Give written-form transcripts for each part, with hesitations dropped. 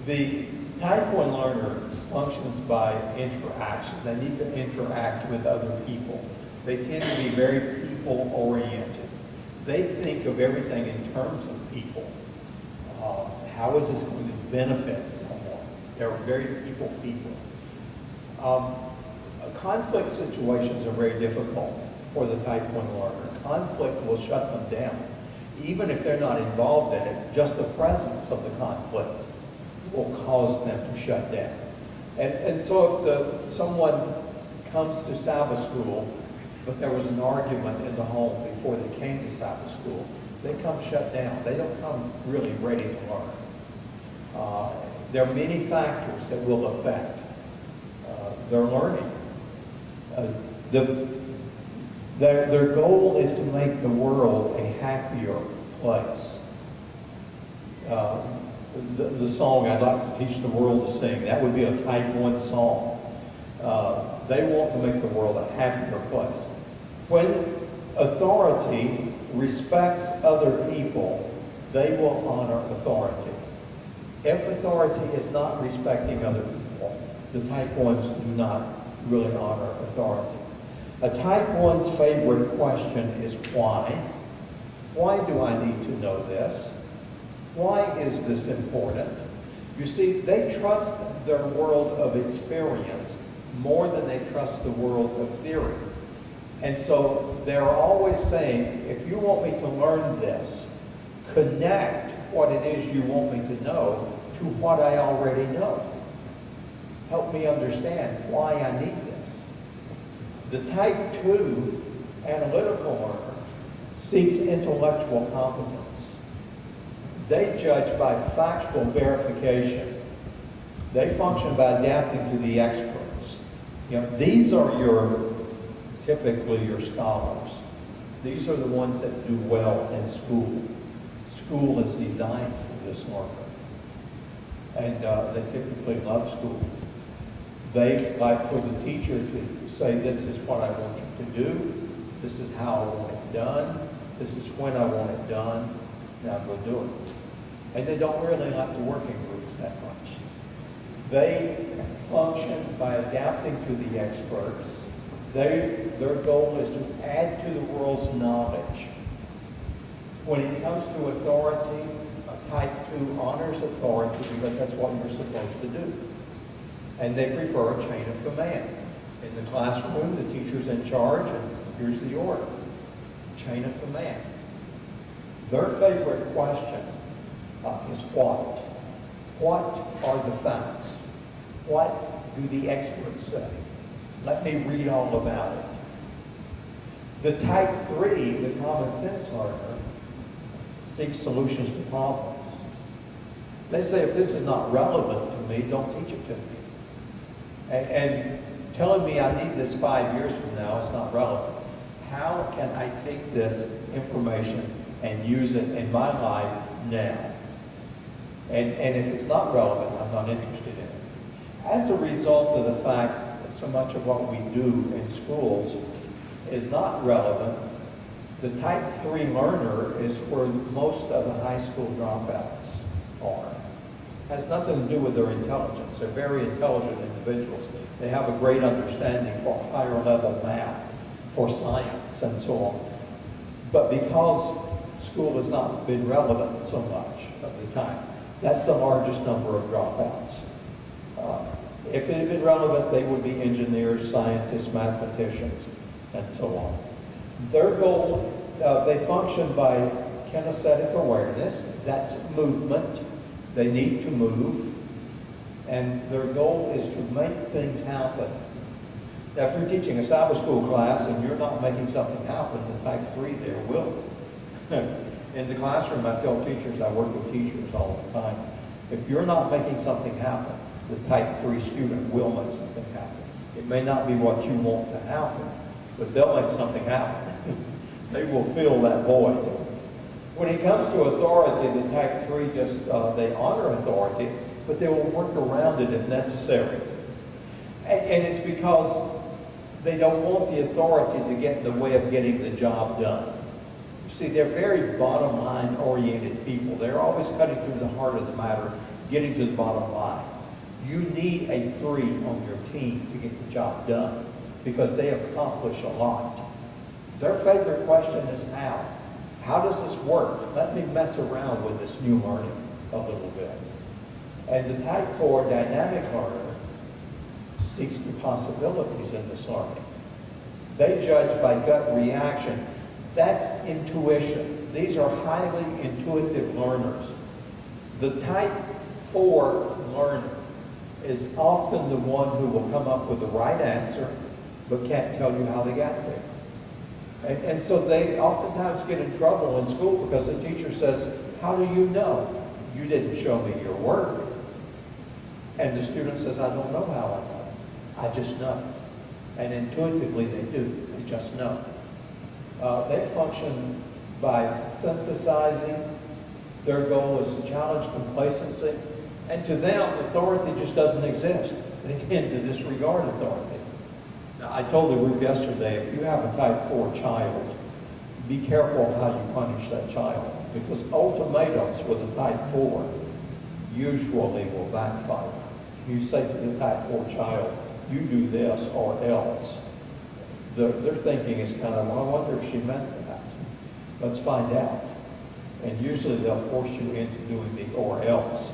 The type 1 learner functions by interaction. They need to interact with other people. They tend to be very people-oriented. They think of everything in terms of people. How is this going to benefit someone? They're very people. Conflict situations are very difficult for the type 1 learner. Conflict will shut them down. Even if they're not involved in it, just the presence of the conflict will cause them to shut down. And so if someone comes to Sabbath school, but there was an argument in the home before they came to Sabbath school, they come shut down. They don't come really ready to learn. There are many factors that will affect their learning. Their goal is to make the world a happier place. The song, I'd like to teach the world to sing, that would be a type 1 song. They want to make the world a happier place. When authority respects other people, they will honor authority. If authority is not respecting other people, the type 1s do not really honor authority. A type 1's favorite question is why? Why do I need to know this? Why is this important? You see, they trust their world of experience more than they trust the world of theory. And so they're always saying, if you want me to learn this, connect what it is you want me to know to what I already know. Help me understand why I need this. The type 2 analytical learner seeks intellectual competence. They judge by factual verification. They function by adapting to the experts. You know, these are typically your scholars. These are the ones that do well in school. School is designed for this learner. And they typically love school. They like for the teacher to say, this is what I want you to do. This is how I want it done. This is when I want it done. Now go do it. And they don't really like the working groups that much. They function by adapting to the experts. Their goal is to add to the world's knowledge. When it comes to authority, a type 2 honors authority because that's what you're supposed to do. And they prefer a chain of command. In the classroom, the teacher's in charge, and here's the order. Chain of command. Their favorite question is what? What are the facts? What do the experts say? Let me read all about it. The type 3, the common sense learner, seeks solutions to problems. They say, if this is not relevant to me, don't teach it to me. And telling me I need this 5 years from now is not relevant. How can I take this information and use it in my life now? And if it's not relevant, I'm not interested in it. As a result of the fact that so much of what we do in schools is not relevant, the type 3 learner is where most of the high school dropouts are. It has nothing to do with their intelligence. They're very intelligent individuals. They have a great understanding for higher level math, for science, and so on. But because school has not been relevant so much of the time, that's the largest number of dropouts. If it had been relevant, they would be engineers, scientists, mathematicians, and so on. Their goal, they function by kinesthetic awareness. That's movement. They need to move. And their goal is to make things happen. Now, if you're teaching a Sabbath school class and you're not making something happen, the type 3 there will. In the classroom, I tell teachers, I work with teachers all the time, if you're not making something happen, the type 3 student will make something happen. It may not be what you want to happen, but they'll make something happen. They will fill that void. When it comes to authority, the type 3 they honor authority, but they will work around it if necessary. And it's because they don't want the authority to get in the way of getting the job done. You see, they're very bottom line oriented people. They're always cutting through the heart of the matter getting to the bottom line. You need a 3 on your team to get the job done because they accomplish a lot. Their favorite question is how. How does this work? Let me mess around with this new learning a little bit. And the type 4 dynamic learner seeks the possibilities in this learning. They judge by gut reaction. That's intuition. These are highly intuitive learners. The type 4 learner is often the one who will come up with the right answer, but can't tell you how they got there. And so they oftentimes get in trouble in school because the teacher says, how do you know? You didn't show me your work. And the student says, I don't know how I know. I just know. And intuitively they do. They just know. They function by synthesizing. Their goal is to challenge complacency. And to them, authority just doesn't exist. They tend to disregard authority. Now, I told the group yesterday, if you have a type 4 child, be careful how you punish that child. Because ultimatums with a type 4 usually will backfire. You say to the type 4 child, you do this or else. Their thinking is kind of, well, I wonder if she meant that. Let's find out. And usually they'll force you into doing the or else.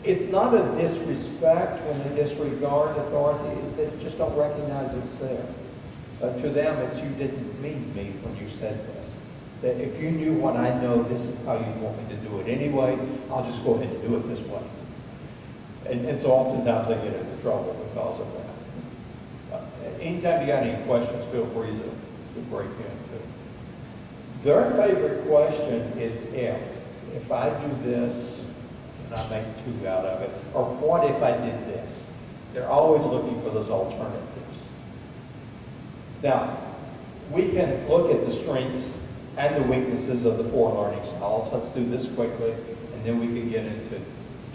It's not a disrespect when they disregard authority. They just don't recognize it's there. But to them, it's you didn't mean me when you said this. That if you knew what I know, this is how you want me to do it anyway, I'll just go ahead and do it this way. And so oftentimes they get into trouble because of that. Anytime you got any questions, feel free to break in. Their favorite question is if. If I do this, and I make 2 out of it, or what if I did this? They're always looking for those alternatives. Now, we can look at the strengths and the weaknesses of the 4 learning styles. Let's do this quickly, and then we can get into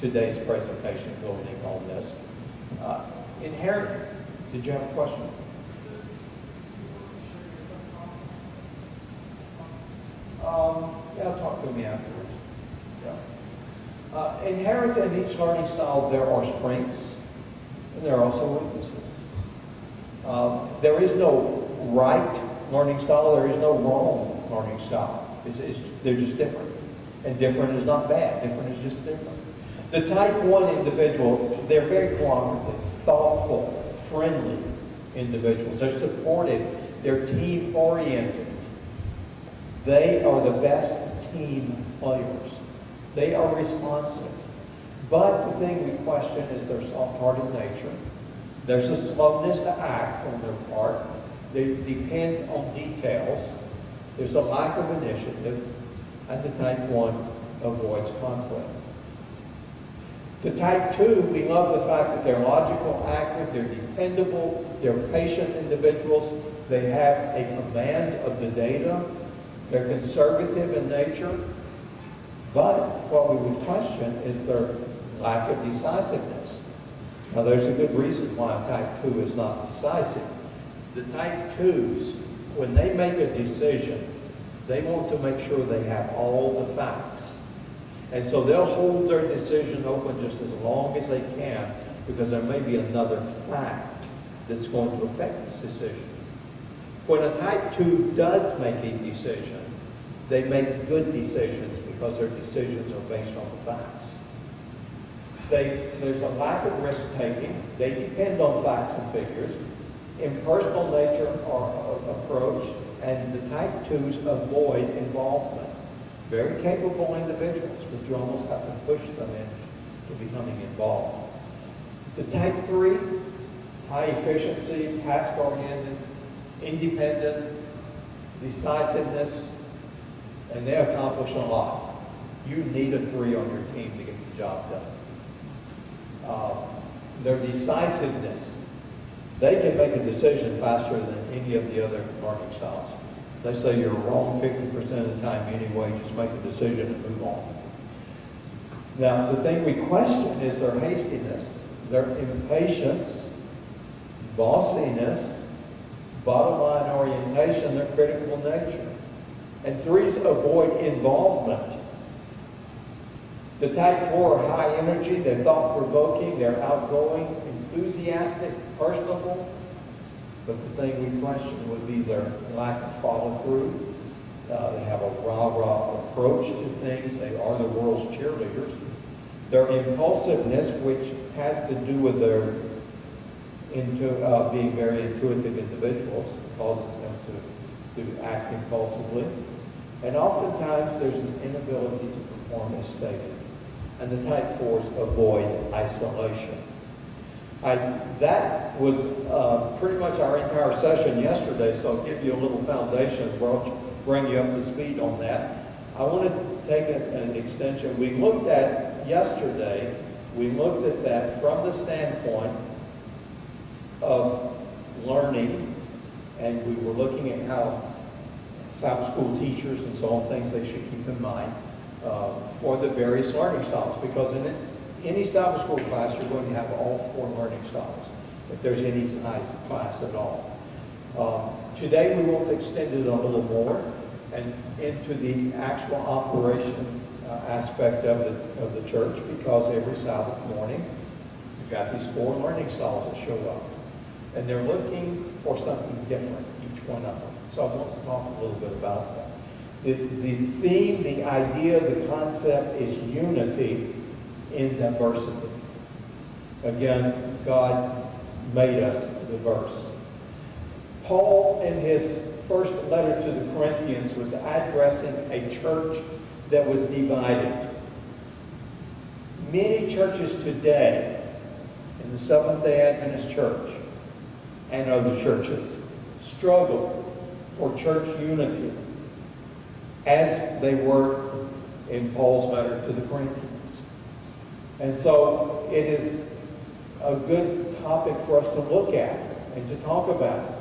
today's presentation building on this. Inherent, did you have a question? Yeah, talk to me afterwards. Yeah. Inherent in each learning style, there are strengths, and there are also weaknesses. There is no right learning style, there is no wrong learning style. They're just different. And different is not bad, different is just different. The type 1 individual, they're very cooperative, thoughtful, friendly individuals. They're supportive, they're team-oriented. They are the best team players. They are responsive. But the thing we question is their soft-hearted nature. There's a slowness to act on their part. They depend on details. There's a lack of initiative. And the type 1 avoids conflict. The type 2, we love the fact that they're logical, accurate, they're dependable, they're patient individuals. They have a command of the data. They're conservative in nature. But what we would question is their lack of decisiveness. Now, there's a good reason why type 2 is not decisive. The type 2s, when they make a decision, they want to make sure they have all the facts. And so they'll hold their decision open just as long as they can because there may be another fact that's going to affect this decision. When a type 2 does make a decision, they make good decisions because their decisions are based on the facts. There's a lack of risk-taking. They depend on facts and figures. Impersonal nature or approach, and the type 2s avoid involvement. Very capable individuals, but you almost have to push them into becoming involved. The type 3, high efficiency, task-oriented, independent, decisiveness, and they accomplish a lot. You need a 3 on your team to get the job done. Their decisiveness, they can make a decision faster than any of the other learning styles. They say you're wrong 50% of the time anyway, just make a decision and move on. Now, the thing we question is their hastiness, their impatience, bossiness, bottom line orientation, their critical nature. And 3s avoid involvement. The type 4 are high energy, they're thought-provoking, they're outgoing, enthusiastic, personable. But the thing we question would be their lack of follow-through. They have a rah-rah approach to things. They are the world's cheerleaders. Their impulsiveness, which has to do with their being very intuitive individuals, causes them to act impulsively. And oftentimes there's an inability to perform as stated. And the type 4s avoid isolation. That was pretty much our entire session yesterday, so I'll give you a little foundation as well, bring you up to speed on that. I want to take an extension. We looked at yesterday, we looked at that from the standpoint of learning, and we were looking at how Sabbath school teachers and so on, things they should keep in mind for the various learning styles. Because in any Sabbath school class, you're going to have all 4 learning styles, if there's any size class at all. Today we want to extend it a little more and into the actual operation aspect of the church, because every Sabbath morning you've got these 4 learning styles that show up. And they're looking for something different, each one of them. So I want to talk a little bit about that. The theme, the idea, the concept is unity in diversity. Again, God made us diverse. Paul, in his first letter to the Corinthians, was addressing a church that was divided. Many churches today in the Seventh-day Adventist Church and other churches struggle for church unity as they were in Paul's letter to the Corinthians. And so it is a good topic for us to look at and to talk about.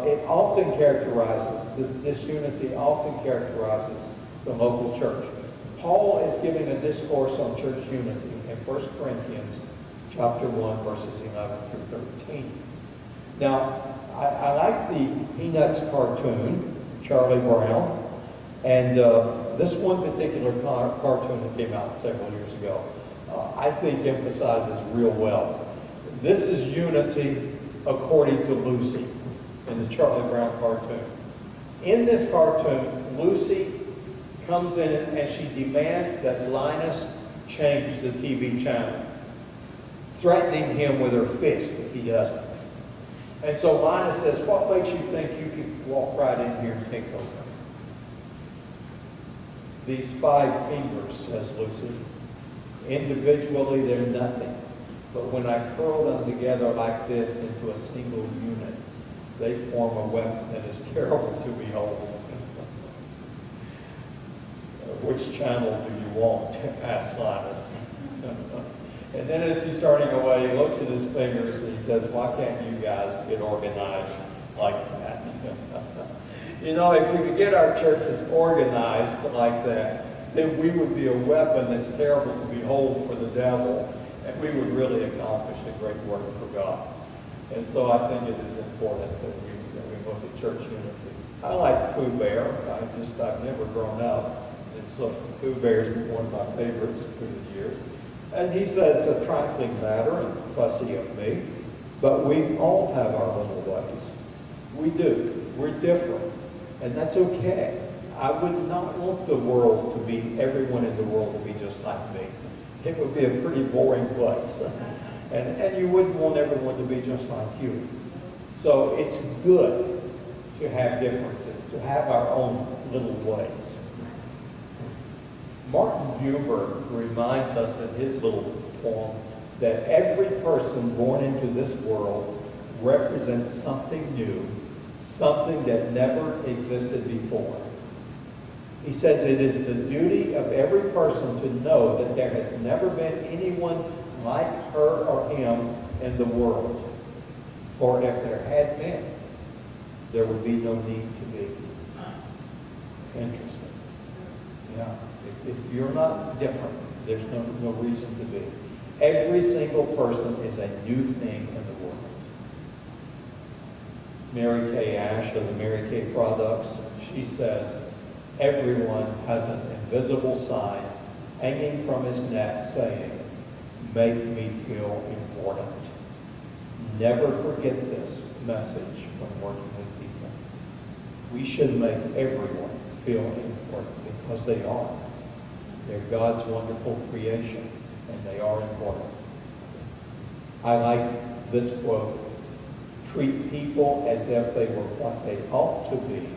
It often characterizes, this unity often characterizes the local church. Paul is giving a discourse on church unity in 1 Corinthians chapter 1, verses 11 through 13. Now, I like the Peanuts cartoon, Charlie Brown, and this one particular cartoon that came out several years ago, I think emphasizes real well. This is unity according to Lucy in the Charlie Brown cartoon. In this cartoon, Lucy comes in and she demands that Linus change the TV channel, threatening him with her fist if he doesn't. And so Linus says, "What makes you think you can walk right in here and take over?" "These 5 fingers," says Lucy, "individually they're nothing. But when I curl them together like this into a single unit, they form a weapon that is terrible to behold." "Which channel do you want?" asked Linus. And then as he's turning away, he looks at his fingers and he says, "Why can't you guys get organized like that?" You know, if we could get our churches organized like that, then we would be a weapon that's terrible to behold for the devil, and we would really accomplish a great work for God. And so I think it is important that we look at church unity. I like Pooh Bear. I've never grown up, and so Pooh Bear is one of my favorites through the years. And he says, "A trifling matter and fussy of me, but we all have our little ways." We do. We're different, and that's okay. I would not want the world to be, everyone in the world to be just like me. It would be a pretty boring place. And you wouldn't want everyone to be just like you. So it's good to have differences, to have our own little ways. Martin Buber reminds us in his little poem that every person born into this world represents something new, something that never existed before. He says it is the duty of every person to know that there has never been anyone like her or him in the world. For if there had been, there would be no need to be. Interesting. Yeah. If you're not different, there's no reason to be. Every single person is a new thing in the world. Mary Kay Ash of the Mary Kay Products, she says, everyone has an invisible side hanging from his neck, saying, "Make me feel important." Never forget this message when working with people. We should make everyone feel important because they are. They're God's wonderful creation, and they are important. I like this quote: "Treat people as if they were what they ought to be,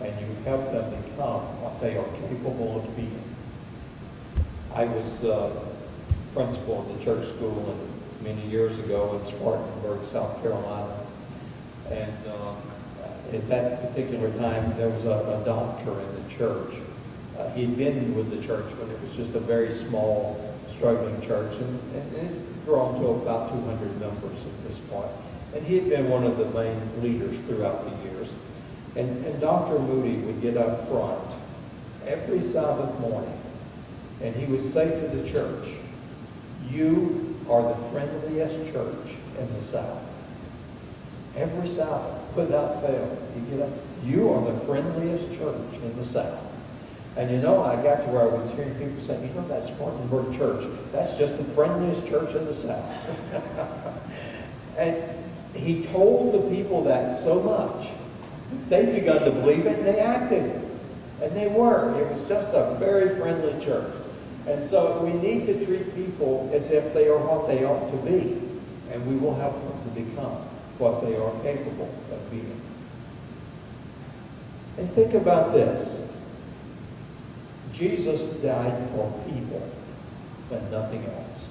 and you help them become what they are capable of being." I was principal of the church school many years ago in Spartanburg, South Carolina. And at that particular time, there was a doctor in the church. He'd been with the church when it was just a very small, struggling church, and it had grown to about 200 members at this point. And he had been one of the main leaders throughout the years. And Dr. Moody would get up front every Sabbath morning, and he would say to the church, "You are the friendliest church in the South." Every Sabbath, without fail, he'd get up, "You are the friendliest church in the South." And you know, I got to where I was hearing people saying, "You know, that Spartanburg church, that's just the friendliest church in the South." And he told the people that so much, they begun to believe it, and they acted it. And they were. It was just a very friendly church. And so we need to treat people as if they are what they ought to be, and we will help them to become what they are capable of being. And think about this. Jesus died for people and nothing else.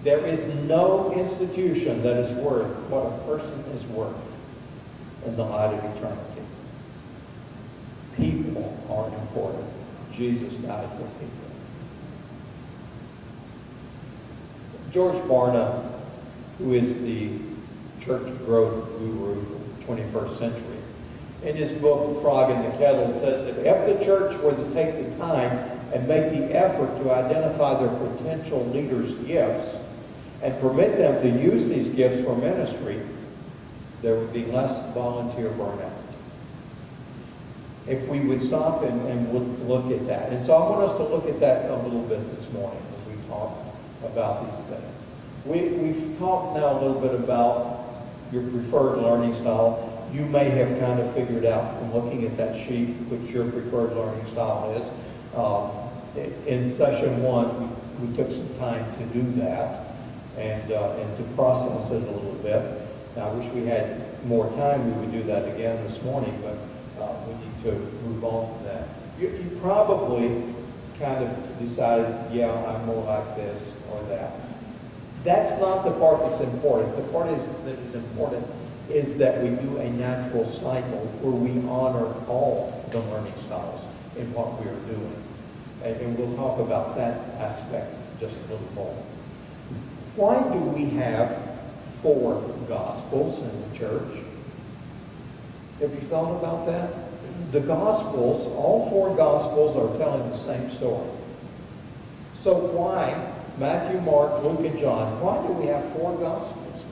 There is no institution that is worth what a person is worth in the light of eternity. People are important. Jesus died for people. George Barna, who is the church growth guru of the 21st century, in his book, The Frog in the Kettle, says that if the church were to take the time and make the effort to identify their potential leaders' gifts and permit them to use these gifts for ministry, there would be less volunteer burnout. If we would stop and look at that. And so I want us to look at that a little bit this morning as we talk about these things. We've talked now a little bit about your preferred learning style. You may have kind of figured out from looking at that sheet which your preferred learning style is. In session one, we took some time to do that and to process it a little bit. Now, I wish we had more time. We would do that again this morning, but we need to move on from that. You probably kind of decided, yeah, I'm more like this or that. That's not the part that's important. The part that is important is that we do a natural cycle where we honor all the learning styles in what we are doing. And we'll talk about that aspect just a little more. Why do we have 4 Gospels in the church? Have you thought about that? The Gospels, all 4 Gospels are telling the same story. So why, Matthew, Mark, Luke, and John, why do we have 4 Gospels?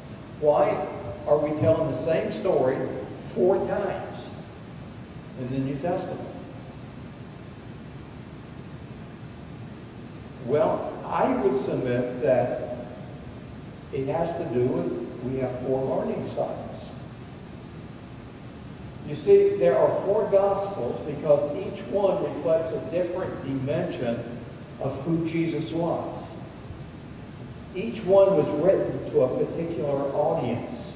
Why are we telling the same story 4 times in the New Testament? Well, I would submit that it has to do with we have 4 learning styles. You see, there are 4 Gospels because each one reflects a different dimension of who Jesus was. Each one was written to a particular audience.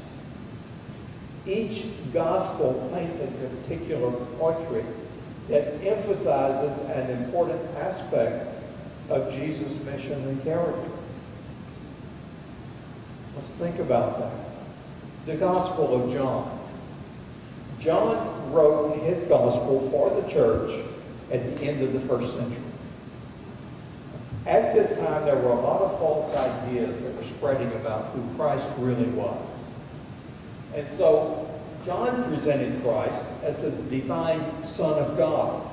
Each Gospel paints a particular portrait that emphasizes an important aspect of Jesus' mission and character. Let's think about that. The Gospel of John. John wrote his Gospel for the church at the end of the 1st century. At this time, there were a lot of false ideas that were spreading about who Christ really was. And so, John presented Christ as the divine Son of God.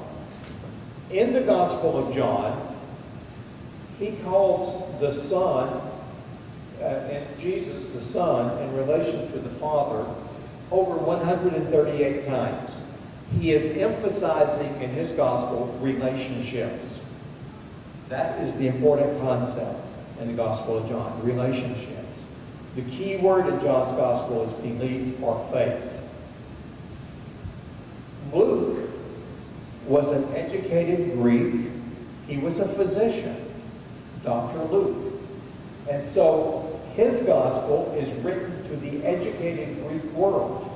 In the Gospel of John, he calls the Son, and Jesus the Son, in relation to the Father, over 138 times. He is emphasizing in his Gospel relationships. That is the important concept in the Gospel of John, relationships. The key word in John's Gospel is belief or faith. Luke was an educated Greek. He was a physician, Dr. Luke. And so his Gospel is written to the educated Greek world.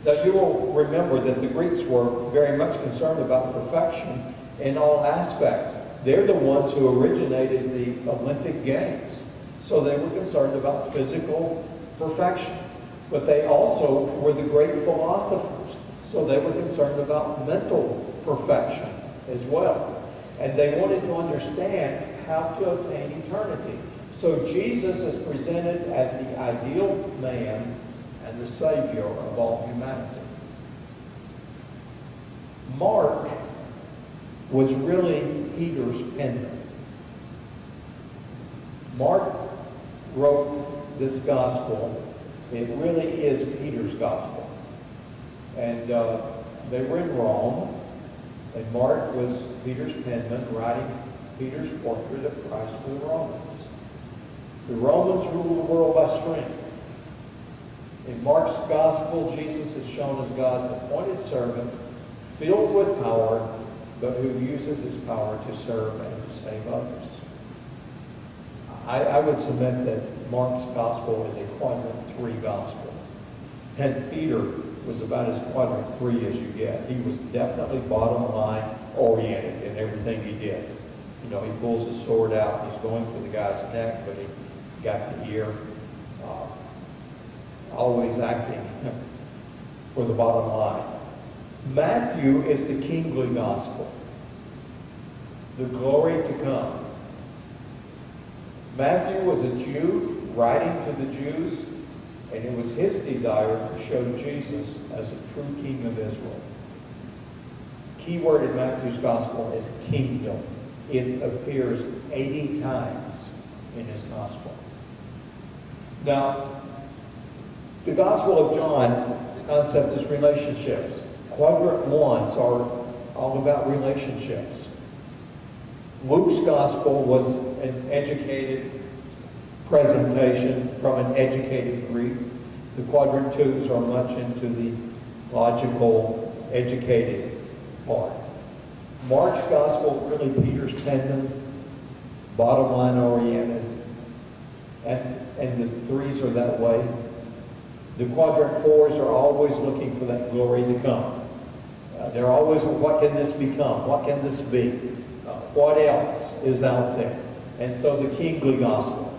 Now you will remember that the Greeks were very much concerned about perfection in all aspects. They're the ones who originated the Olympic Games. So they were concerned about physical perfection. But they also were the great philosophers. So they were concerned about mental perfection as well. And they wanted to understand how to obtain eternity. So Jesus is presented as the ideal man and the Savior of all humanity. Mark was really Peter's penman. Mark wrote this gospel. It really is Peter's gospel. And they were in Rome, and Mark was Peter's penman, writing Peter's portrait of Christ to the Romans. The Romans ruled the world by strength. In Mark's gospel, Jesus is shown as God's appointed servant, filled with power, but who uses his power to serve and to save others. I would submit that Mark's gospel is a quadrant 3 gospel. And Peter was about as quadrant 3 as you get. He was definitely bottom line oriented in everything he did. You know, he pulls his sword out, he's going for the guy's neck, but he got the ear. Always acting for the bottom line. Matthew is the kingly gospel, the glory to come. Matthew was a Jew writing to the Jews, and it was his desire to show Jesus as a true king of Israel. Key word in Matthew's gospel is kingdom. It appears 80 times in his gospel. Now, the Gospel of John, the concept is relationships. Quadrant 1s are all about relationships. Luke's Gospel was an educated presentation from an educated Greek. The quadrant 2s are much into the logical, educated part. Mark's Gospel, really Peter's penman, bottom line oriented, and the 3s are that way. The quadrant 4s are always looking for that glory to come. They're always, what can this become? What can this be? What else is out there? And so the kingly gospel.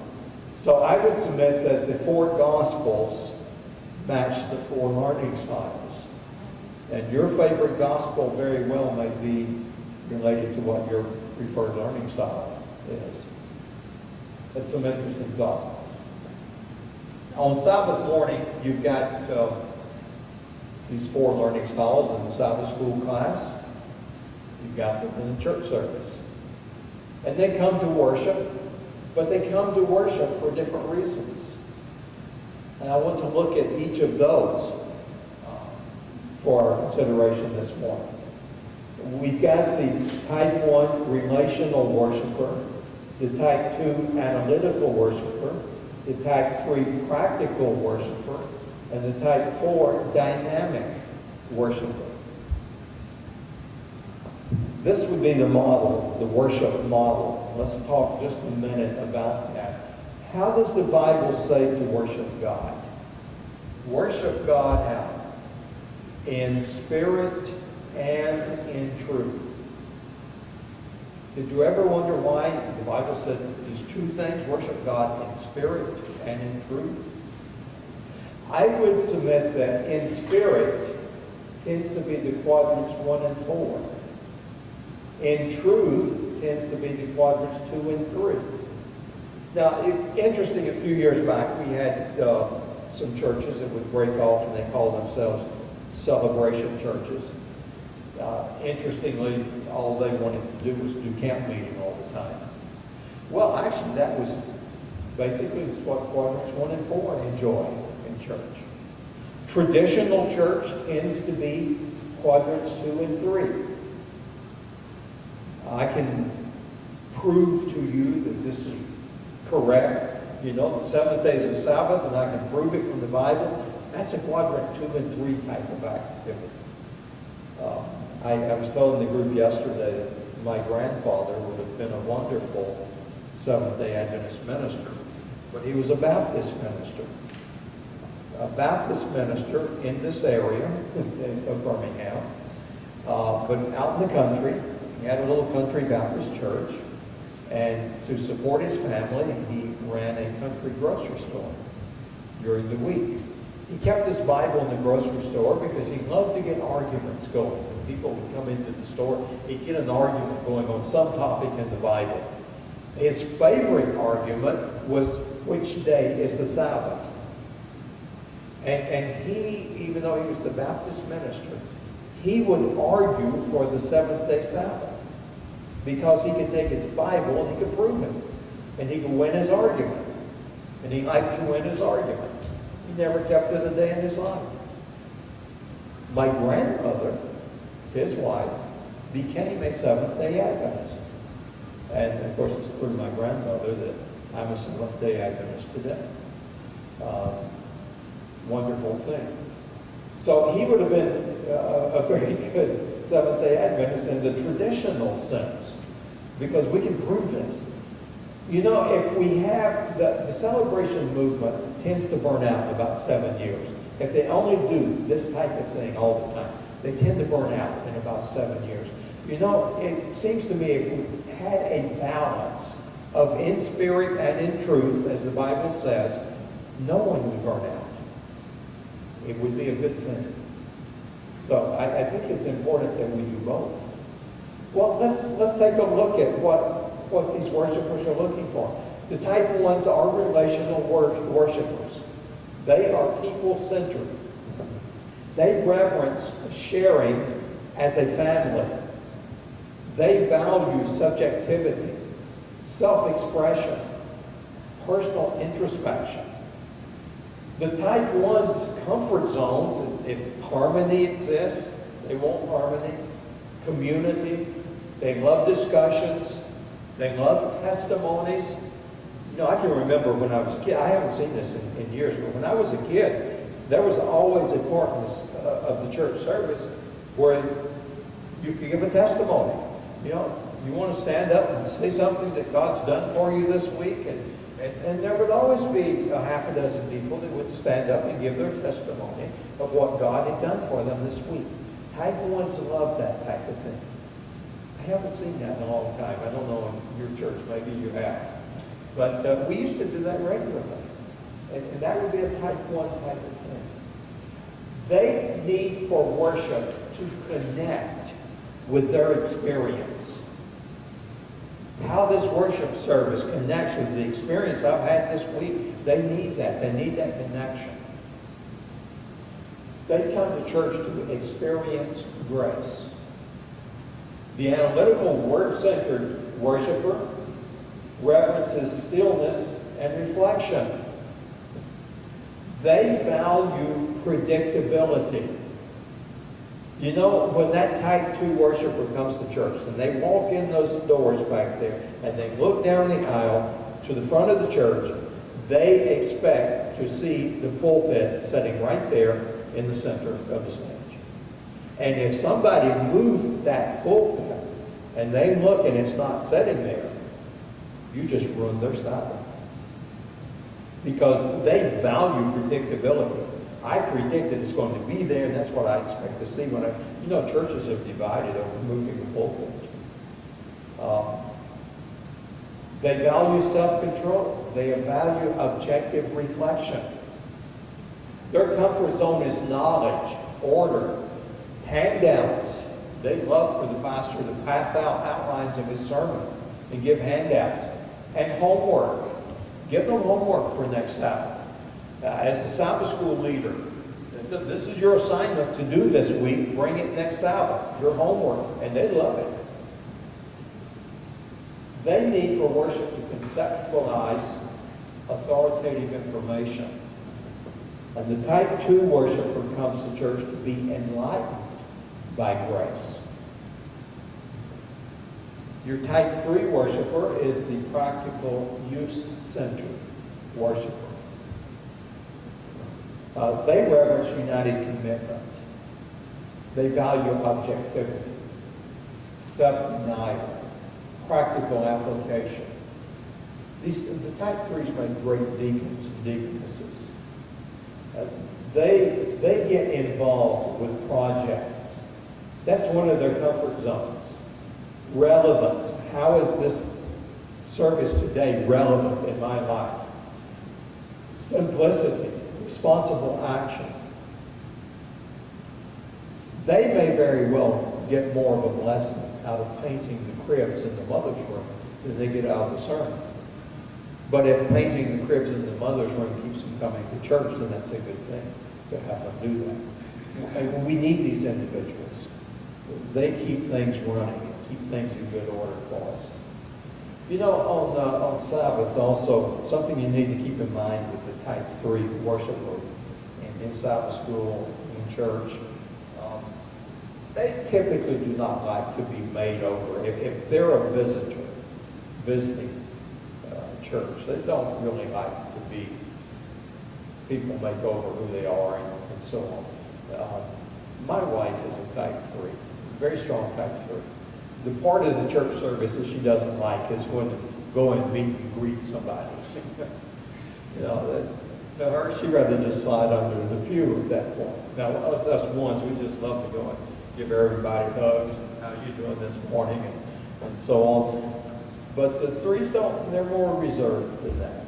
So I would submit that the 4 gospels match the 4 learning styles. And your favorite gospel very well may be related to what your preferred learning style is. That's some interesting thoughts. On Sabbath morning, you've got these 4 learning styles in the Sabbath school class. You've got them in the church service. And they come to worship, but they come to worship for different reasons. And I want to look at each of those for our consideration this morning. We've got the type 1 relational worshiper, the type 2 analytical worshiper, the type 3 practical worshiper, and the type 4 dynamic worshiper. This would be the model, the worship model. Let's talk just a minute about that. How does the Bible say to worship God? Worship God how? In spirit and in truth. Did you ever wonder why the Bible said these 2 things, worship God in spirit and in truth? I would submit that in spirit tends to be the quadrants 1 and 4. In truth tends to be the quadrants 2 and 3. Now, interesting, a few years back, we had some churches that would break off and they called themselves celebration churches. Interestingly, all they wanted to do was do camp meeting all the time. Well, actually, that was basically what quadrants 1 and 4 enjoy in church. Traditional church tends to be quadrants 2 and 3. I can prove to you that this is correct. You know, the seventh day is the Sabbath, and I can prove it from the Bible. That's a quadrant 2 and 3 type of activity. I was telling the group yesterday that my grandfather would have been a wonderful Seventh-day Adventist minister, but he was a Baptist minister. A Baptist minister in this area of Birmingham, but out in the country. He had a little country Baptist church, and to support his family, he ran a country grocery store during the week. He kept his Bible in the grocery store because he loved to get arguments going. When people would come into the store, he'd get an argument going on some topic in the Bible. His favorite argument was, which day is the Sabbath? And he, even though he was the Baptist minister, he would argue for the seventh-day Sabbath because he could take his Bible and he could prove it. And he could win his argument. And he liked to win his argument. He never kept it a day in his life. My grandmother, his wife, became a Seventh-day Adventist. And of course, it's through my grandmother that I'm a Seventh-day Adventist today. Wonderful thing. So he would have been a very good Seventh-day Adventist in the traditional sense, because we can prove this. You know, if we have the celebration movement tends to burn out in about 7 years. If they only do this type of thing all the time, they tend to burn out in about 7 years. You know, it seems to me if we had a balance of in spirit and in truth, as the Bible says, no one would burn out. It would be a good thing. So I think it's important that we do both. Well, let's take a look at what these worshipers are looking for. The type ones are relational worshipers. They are people-centered. They reverence sharing as a family. They value subjectivity, self-expression, personal introspection. The type one's comfort zones, if harmony exists, they want harmony, community, they love discussions, they love testimonies. You know, I can remember when I was a kid, I haven't seen this in years, but when I was a kid, there was always a part of the church service where you could give a testimony. You know, you want to stand up and say something that God's done for you this week, and there would always be a half a dozen people that would stand up and give their testimony of what God had done for them this week. Type ones love that type of thing. I haven't seen that in a long time. I don't know in your church, maybe you have. But we used to do that regularly. And that would be a type one type of thing. They need for worship to connect with their experience. How this worship service connects with the experience I've had this week, they need that. They need that connection. They come to church to experience grace. The analytical, word-centered worshiper references stillness and reflection. They value predictability. You know, when that type 2 worshiper comes to church and they walk in those doors back there and they look down the aisle to the front of the church, they expect to see the pulpit sitting right there in the center of the stage. And if somebody moves that pulpit and they look and it's not sitting there, you just ruined their Sabbath. Because they value predictability. I predict that it's going to be there, and that's what I expect to see when you know, churches have divided over moving the pulpit. They value self-control. They value objective reflection. Their comfort zone is knowledge, order, handouts. They love for the pastor to pass out outlines of his sermon and give handouts. And homework. Give them homework for next Sabbath. As the Sabbath school leader, this is your assignment to do this week. Bring it next Sabbath. Your homework. And they love it. They need for worship to conceptualize authoritative information. And the type 2 worshiper comes to church to be enlightened by grace. Your type 3 worshiper is the practical use-centered worshiper. They reverence united commitment. They value objectivity, self-denial, practical application. The type 3s make great deacons and deaconesses. They get involved with projects. That's one of their comfort zones. Relevance. How is this service today relevant in my life? Simplicity. Responsible action. They may very well get more of a blessing out of painting the cribs in the mother's room than they get out of the sermon. But if painting the cribs in the mother's room keeps them coming to church, then that's a good thing to have them do that. And we need these individuals. They keep things running, keep things in good order for us. You know, on Sabbath also, something you need to keep in mind with the type 3 worshiper in Sabbath school, in church, they typically do not like to be made over. If they're a visitor, visiting church, they don't really like to be people make over who they are and so on. My wife is a type 3, very strong type 3. The part of the church service that she doesn't like is when to go and meet and greet somebody. To her, she'd rather just slide under the pew at that point. Now, us ones, we just love to go and give everybody hugs and how you doing this morning and so on. But the 3s don't, they're more reserved than that.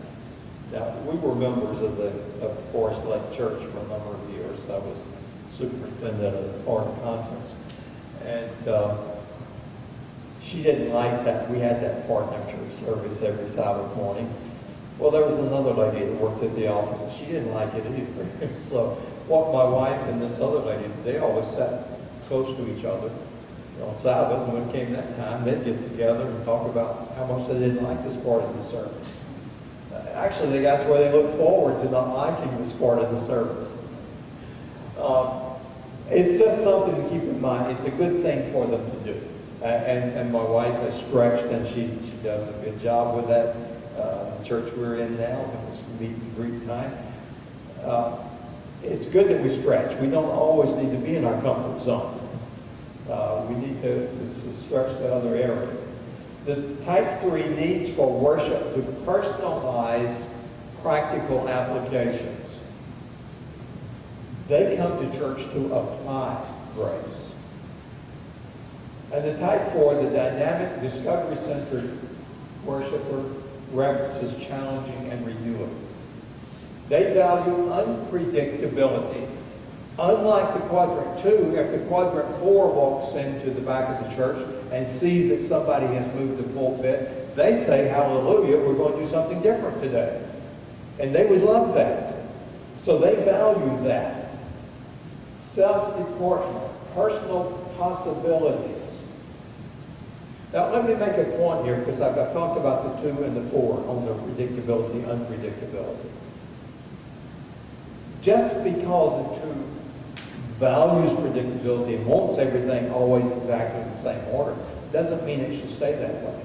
Now, we were members of Forest Lake Church for a number of years. I was superintendent of the foreign conference. And she didn't like that we had that partnership service every Sabbath morning. Well, there was another lady that worked at the office, and she didn't like it either. So what my wife and this other lady, they always sat close to each other on Sabbath, and when it came that time, they'd get together and talk about how much they didn't like this part of the service. Actually, they got to where they looked forward to not liking this part of the service. It's just something to keep in mind. It's a good thing for them to do. And my wife has stretched, and she does a good job with that. The church we're in now, it's meet and greet time. It's good that we stretch. We don't always need to be in our comfort zone. We need to stretch to other areas. The type 3 needs for worship to personalize practical applications. They come to church to apply grace. And the type 4, the dynamic, discovery-centered worshiper, references challenging and renewing. They value unpredictability. Unlike the quadrant 2, if the quadrant 4 walks into the back of the church and sees that somebody has moved the pulpit, they say, hallelujah, we're going to do something different today. And they would love that. So they value that. Self-deportment, personal possibilities. Now, let me make a point here, because I've talked about the 2 and the 4 on the predictability, unpredictability. Just because the 2 values predictability and wants everything always exactly in the same order doesn't mean it should stay that way.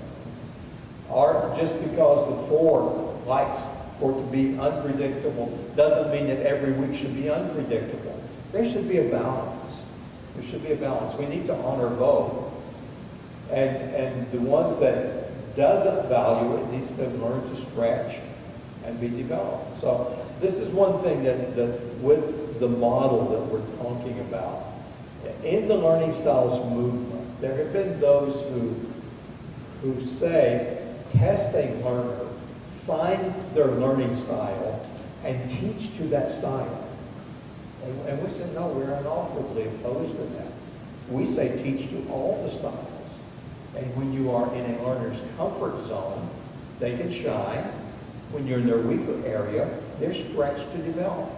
Or just because the 4 likes for it to be unpredictable doesn't mean that every week should be unpredictable. There should be a balance. There should be a balance. We need to honor both. And the one that doesn't value it needs to learn to stretch and be developed. So this is one thing that with the model that we're talking about. In the learning styles movement, there have been those who say, test a learner, find their learning style, and teach to that style. And we said, no, we're unalterably opposed to that. We say teach to all the styles. And when you are in a learner's comfort zone, they can shine. When you're in their weaker area, they're stretched to develop.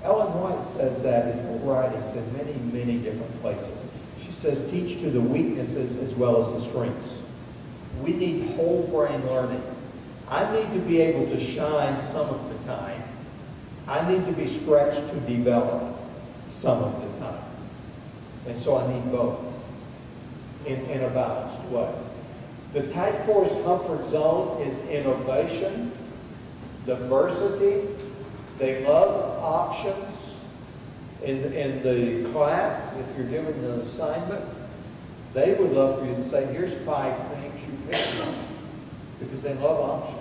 Ellen White says that in her writings in many, many different places. She says teach to the weaknesses as well as the strengths. We need whole brain learning. I need to be able to shine some of the time. I need to be stretched to develop some of the time. And so I need both in a balanced way. The Type 4's comfort zone is innovation, diversity. They love options. In the class, if you're given an assignment, they would love for you to say, here's 5 things you pick from. Because they love options.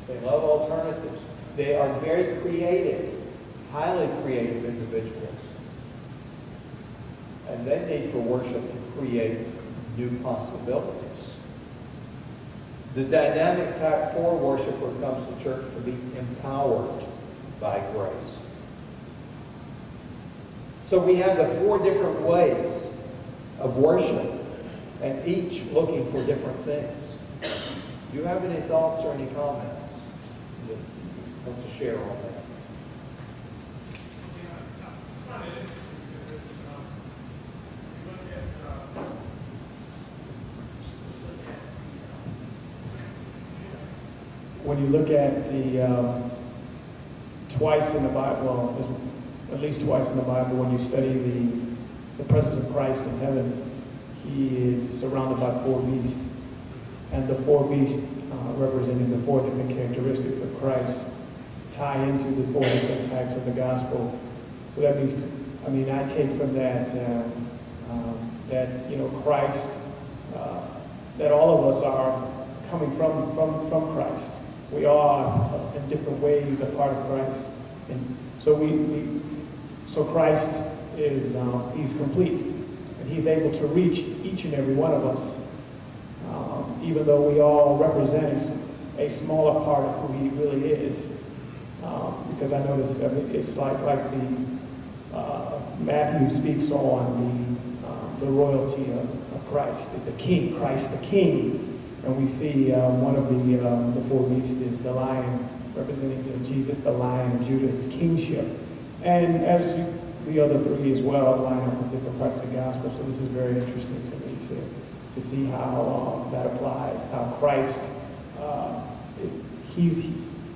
They love alternatives. They are very creative, highly creative individuals. And they need for worship to create new possibilities. The dynamic Type 4 worshiper comes to church to be empowered by grace. So we have the 4 different ways of worship, and each looking for different things. Do you have any thoughts or any comments that you want to share on that? When you look at the twice in the Bible, well, at least twice in the Bible, when you study the presence of Christ in heaven, he is surrounded by 4 beasts. And the 4 beasts representing the 4 different characteristics of Christ tie into the 4 different types of the gospel. So that means, I take from that Christ, that all of us are coming from Christ. We are in different ways a part of Christ. And so so Christ is, he's complete. And he's able to reach each and every one of us. Even though we all represent a smaller part of who he really is. Because I notice it's like the Matthew speaks on the royalty of Christ, the King, Christ the King. And we see one of the 4 beasts is the lion, representing Jesus, the Lion of Judah, his kingship. And as the other 3 as well line up with different parts of the gospel. So this is very interesting to me to see how that applies, how Christ,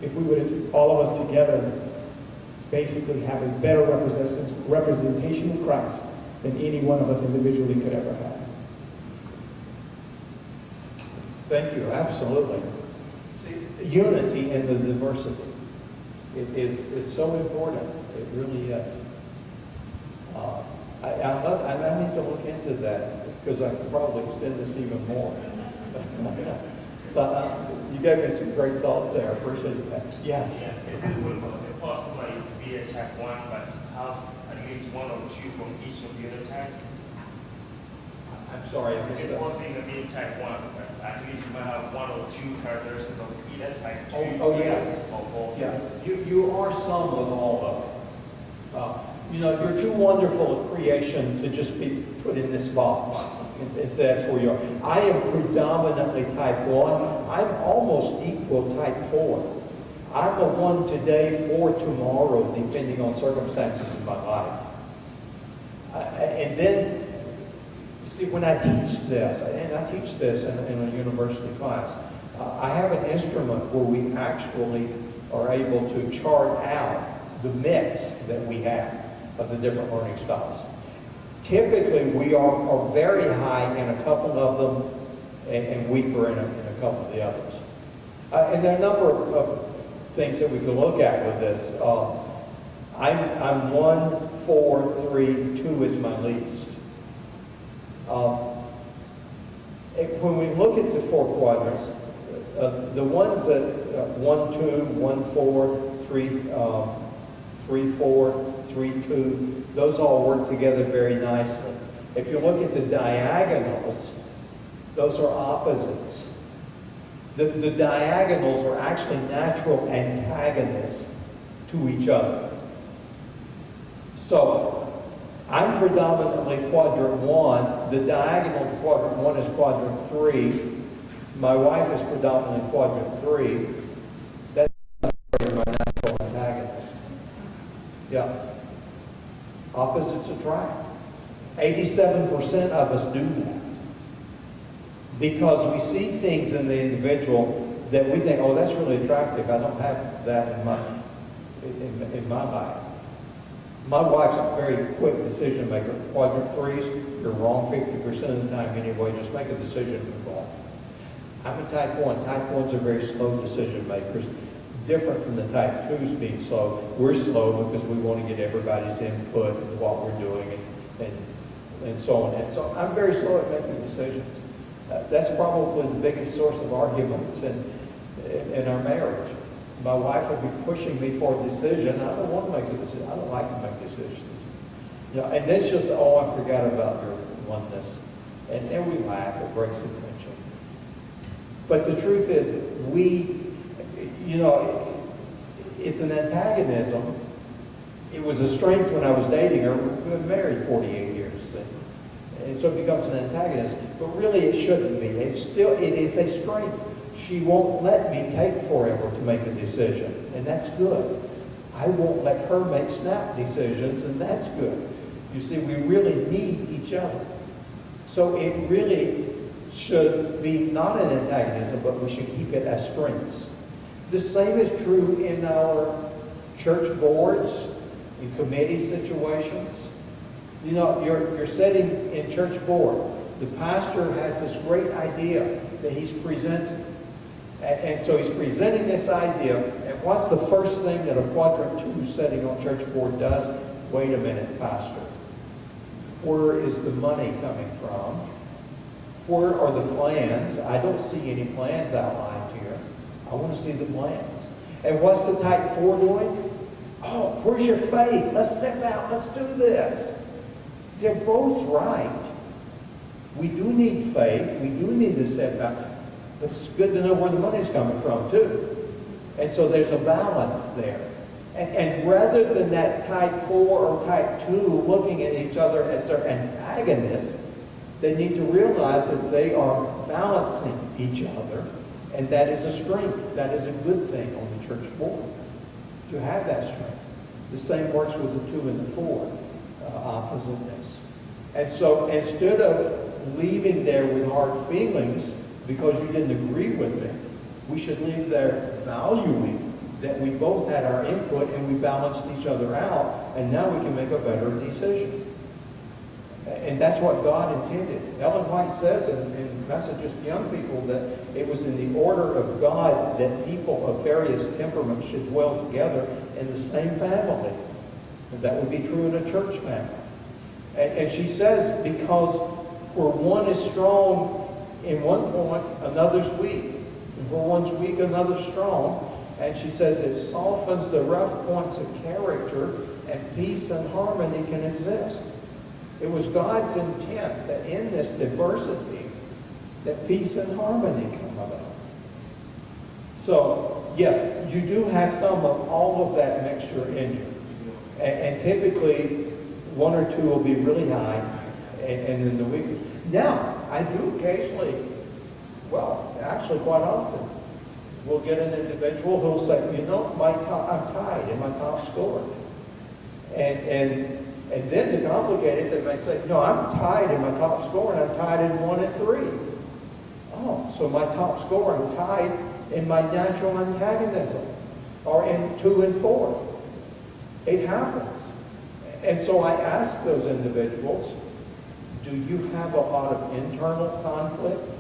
if we would, all of us together, basically have a better representation of Christ than any one of us individually could ever have. Thank you. Absolutely. See, unity and the diversity is so important. It really is. I need to look into that because I could probably extend this even more. So you gave me some great thoughts there. I appreciate that. Yes. Yeah. Is it possible to be a Type 1 but have at least 1 or 2 from each of the other types? I'm sorry, I missed Is it that. possible to be a Type 1 but at least you might have 1 or 2 characteristics of either Type 2 Oh, yes. or both? Yeah, you are some with all of them. You're too wonderful a creation to just be put in this box. It's that's where you are. I am predominantly Type 1. I'm almost equal Type 4. I'm a 1 today, 4 tomorrow, depending on circumstances in my life. And then, you see, when I teach this, and I teach this in a university class, I have an instrument where we actually are able to chart out the mix that we have of the different learning styles. Typically, we are very high in a couple of them and weaker in a couple of the others. And there are a number of things that we can look at with this. I'm 1, 4, 3, 2 is my least. When we look at the 4 quadrants, the ones that 1, 2, 1, 4, 3, 3, 4, 3, 2, those all work together very nicely. If you look at the diagonals, those are opposites. The diagonals are actually natural antagonists to each other. So, I'm predominantly quadrant 1. The diagonal to quadrant 1 is quadrant 3. My wife is predominantly quadrant 3. That's my natural antagonist. Yeah. Opposites attract. 87% of us do that. Because we see things in the individual that we think, oh, that's really attractive. I don't have that in my life. My wife's a very quick decision maker. Quadrant 3s, you're wrong 50% of the time anyway. Just make a decision and move on. I'm a type 1. Type 1s are very slow decision makers, different from the type 2s being slow. We're slow because we want to get everybody's input into what we're doing and so on. And so I'm very slow at making decisions. That's probably the biggest source of arguments in our marriage. My wife will be pushing me for a decision. I don't want to make a decision. I don't like to make decisions. You know, and then she'll say, oh, I forgot about your oneness. And then we laugh. It breaks the tension. But the truth is, it's an antagonism. It was a strength when I was dating her. We've been married 48 years. And so it becomes an antagonism. But really it shouldn't be. It is a strength. She won't let me take forever to make a decision. And that's good. I won't let her make snap decisions, and that's good. You see, we really need each other. So it really should be not an antagonism, but we should keep it as strengths. The same is true in our church boards, in committee situations. You know, you're sitting in church board. The pastor has this great idea that he's presenting. And so he's presenting this idea. And what's the first thing that a quadrant 2 sitting on church board does? Wait a minute, pastor. Where is the money coming from? Where are the plans? I don't see any plans outlined here. I want to see the plans. And what's the type 4 doing? Oh, where's your faith? Let's step out. Let's do this. They're both right. We do need faith. We do need to step out. But it's good to know where the money's coming from, too. And so there's a balance there. And rather than that type 4 or type 2 looking at each other as their antagonists, they need to realize that they are balancing each other, and that is a strength. That is a good thing on the church board, to have that strength. The same works with the 2 and the 4, oppositeness. And so instead of leaving there with hard feelings because you didn't agree with me, we should leave there valuing that we both had our input and we balanced each other out, and now we can make a better decision. And that's what God intended. Ellen White says in Messages to Young People that it was in the order of God that people of various temperaments should dwell together in the same family. And that would be true in a church family. And she says, because where one is strong in one point, another's weak. And where one's weak, another's strong. And she says it softens the rough points of character, and peace and harmony can exist. It was God's intent that in this diversity, that peace and harmony come about. So, yes, you do have some of all of that mixture in you. And typically, 1 or 2 will be really high, and then the weak. Now, I do occasionally, well, actually quite often, we'll get an individual who'll say, you know, I'm tied in my top score. And then to complicate it, they may say, no, I'm tied in my top score, and I'm tied in 1 and 3. Oh, so my top score, I'm tied in my natural antagonism, or in 2 and 4. It happens. And so I ask those individuals, do you have a lot of internal conflict?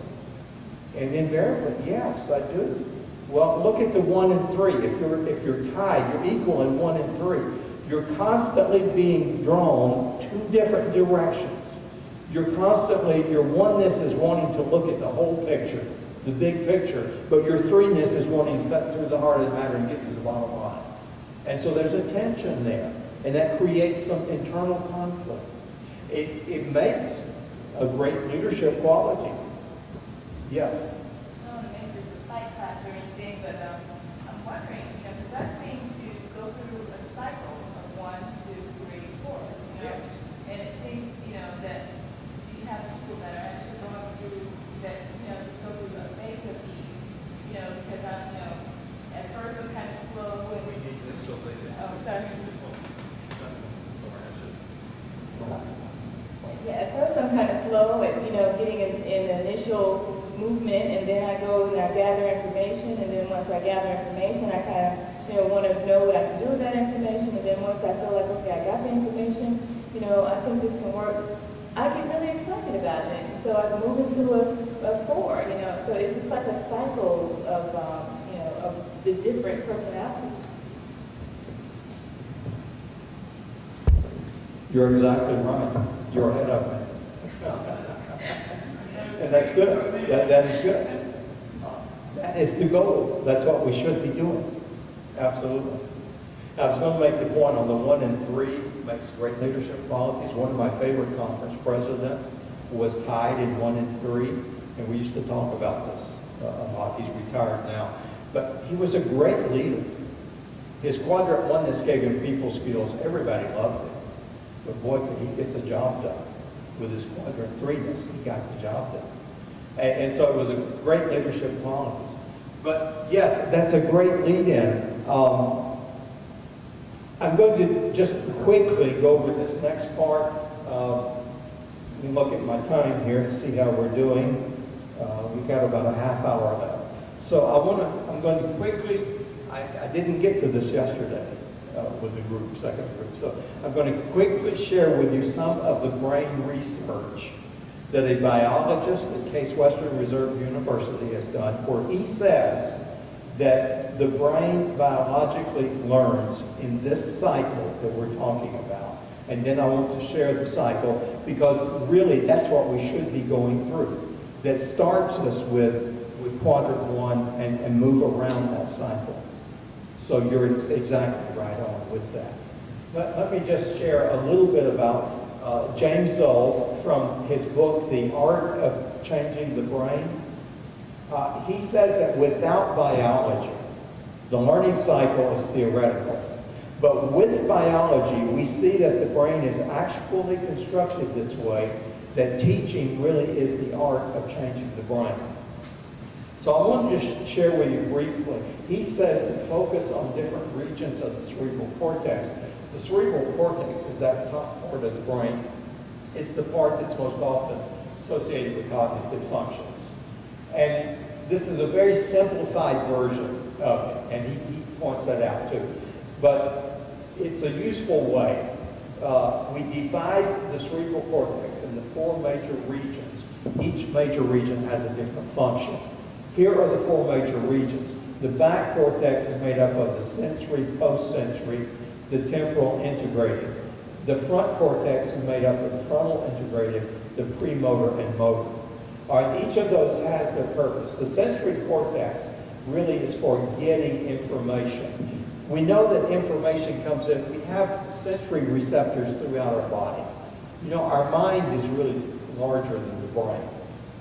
And invariably, yes, I do. Well, look at the 1 and 3. If you're tied, you're equal in 1 and 3. You're constantly being drawn 2 different directions. Your oneness is wanting to look at the whole picture, the big picture, but your 3-ness is wanting to cut through the heart of the matter and get to the bottom line. And so there's a tension there, and that creates some internal conflict. It makes a great leadership quality. Yes? I don't know, maybe this is a psych class or anything, but I'm wondering, because I seem to go through a cycle of 1, 2, 3, 4, Yes. and it seems, that you have people that are actually going through that, just go through a phase of these, because I'm, at first I'm kind of slow and oh, sorry. Yeah, at first I'm kind of slow at, getting an initial movement, and then I go and I gather information, and then once I gather information, I kind of, want to know what I can do with that information, and then once I feel like, okay, I got the information, I think this can work, I get really excited about it. So so I move into a 4, you know, so it's just like a cycle of, you know, of the different personalities. You're exactly right. You're ahead of me. And that's good. That is good. That is the goal. That's what we should be doing. Absolutely. I was going to make the point on the 1 and 3 makes great leadership qualities. One of my favorite conference presidents was tied in 1 and 3, and we used to talk about this a lot. He's retired now. But he was a great leader. His quadrant oneness gave him people skills. Everybody loved him. But boy, could he get the job done. With his quadrant 3-ness, he got the job done. And so it was a great leadership quality. But yes, that's a great lead-in. I'm going to just quickly go over this next part. Let me look at my time here to see how we're doing. We've got about a half hour left. So I'm going to quickly, I didn't get to this yesterday with the group, second group. So I'm going to quickly share with you some of the brain research that a biologist at Case Western Reserve University has done, where he says that the brain biologically learns in this cycle that we're talking about. And then I want to share the cycle because really that's what we should be going through. That starts us with quadrant 1 and move around that cycle. So you're exactly right on with that. Let me just share a little bit about James Zoll from his book, The Art of Changing the Brain. He says that without biology, the learning cycle is theoretical. But with biology, we see that the brain is actually constructed this way, that teaching really is the art of changing the brain. So I want to just share with you briefly. He says to focus on different regions of the cerebral cortex. The cerebral cortex is that top part of the brain. It's the part that's most often associated with cognitive functions. And this is a very simplified version of it, and he points that out too. But it's a useful way. We divide the cerebral cortex into 4 major regions. Each major region has a different function. Here are the 4 major regions. The back cortex is made up of the sensory, post-sensory, the temporal integrative. The front cortex is made up of the frontal integrative, the premotor, and motor. All right, each of those has their purpose. The sensory cortex really is for getting information. We know that information comes in. We have sensory receptors throughout our body. You know, our mind is really larger than the brain.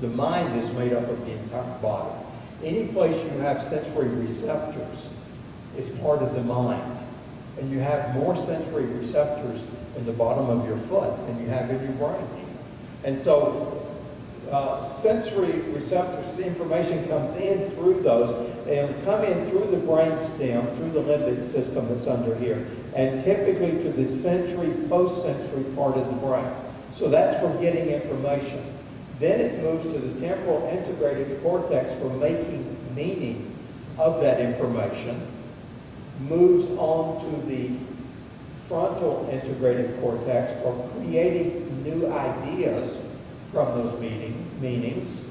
The mind is made up of the entire body. Any place you have sensory receptors is part of the mind. And you have more sensory receptors in the bottom of your foot than you have in your brain. And so sensory receptors, the information comes in through those. They come in through the brain stem, through the limbic system that's under here, and typically to the sensory, post-sensory part of the brain. So that's for getting information. Then it moves to the temporal integrative cortex for making meaning of that information, moves on to the frontal integrative cortex for creating new ideas from those meanings,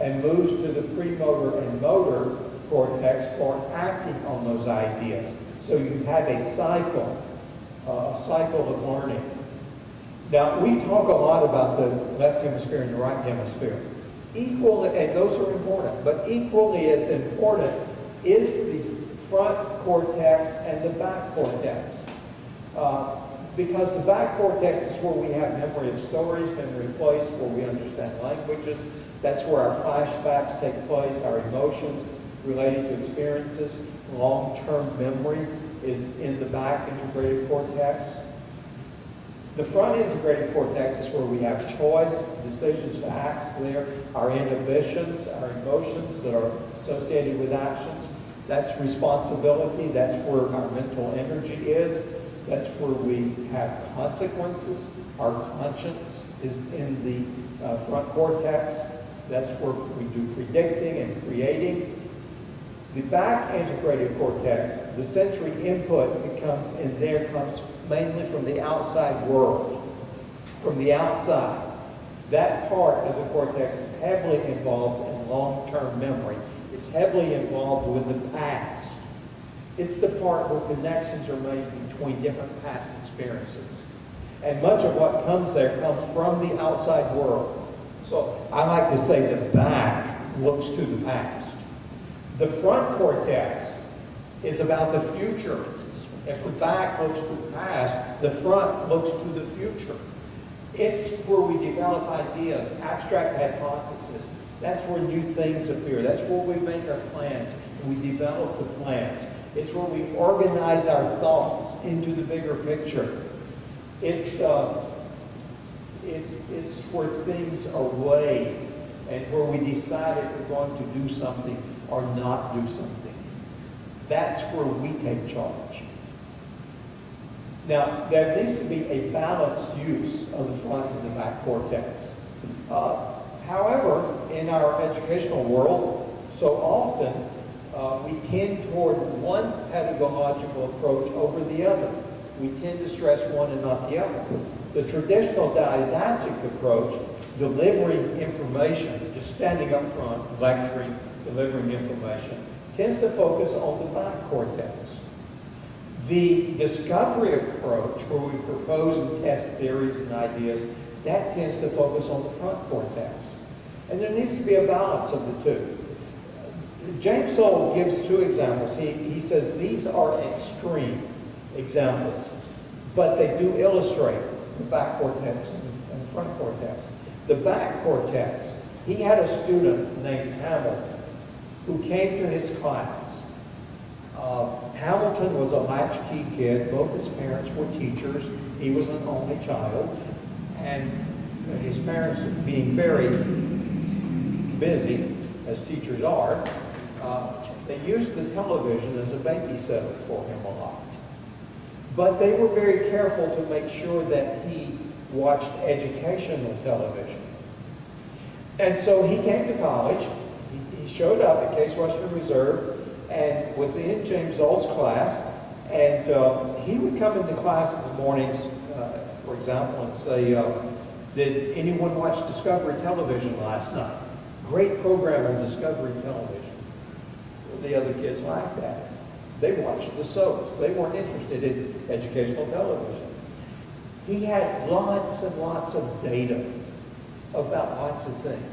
and moves to the premotor and motor cortex for acting on those ideas. So you have a cycle of learning. Now, we talk a lot about the left hemisphere and the right hemisphere. Equally, and those are important, but equally as important is the front cortex and the back cortex. Because the back cortex is where we have memory of stories, memory of place, where we understand languages. That's where our flashbacks take place, our emotions related to experiences. Long-term memory is in the back integrated cortex. The front integrated cortex is where we have choice, decisions to act there, our inhibitions, our emotions that are associated with actions. That's responsibility. That's where our mental energy is. That's where we have consequences. Our conscience is in the front cortex. That's where we do predicting and creating. The back integrated cortex, the sensory input that comes in there comes mainly from the outside world, from the outside. That part of the cortex is heavily involved in long-term memory. It's heavily involved with the past. It's the part where connections are made between different past experiences. And much of what comes there comes from the outside world. So I like to say the back looks to the past. The front cortex is about the future. If the back looks to the past, the front looks to the future. It's where we develop ideas, abstract hypotheses. That's where new things appear. That's where we make our plans. We develop the plans. It's where we organize our thoughts into the bigger picture. It's where things are weighed and where we decide if we're going to do something or not do something. That's where we take charge. Now, there needs to be a balanced use of the front and the back cortex. However, in our educational world, so often we tend toward one pedagogical approach over the other. We tend to stress one and not the other. The traditional didactic approach, delivering information, just standing up front, lecturing, delivering information, tends to focus on the back cortex. The discovery approach, where we propose and test theories and ideas, that tends to focus on the front cortex. And there needs to be a balance of the two. James Soule gives two examples. He says these are extreme examples, but they do illustrate the back cortex and the front cortex. The back cortex, he had a student named Hamilton who came to his class. Hamilton was a latchkey kid. Both his parents were teachers. He was an only child. And his parents, being very busy, as teachers are, they used the television as a babysitter for him a lot. But they were very careful to make sure that he watched educational television. And so he came to college. He showed up at Case Western Reserve and was in James Soule's class. And he would come into class in the mornings, for example, and say, did anyone watch Discovery Television last night? Great program on Discovery Television. The other kids laughed at it. They watched the soaps. They weren't interested in educational television. He had lots and lots of data about lots of things.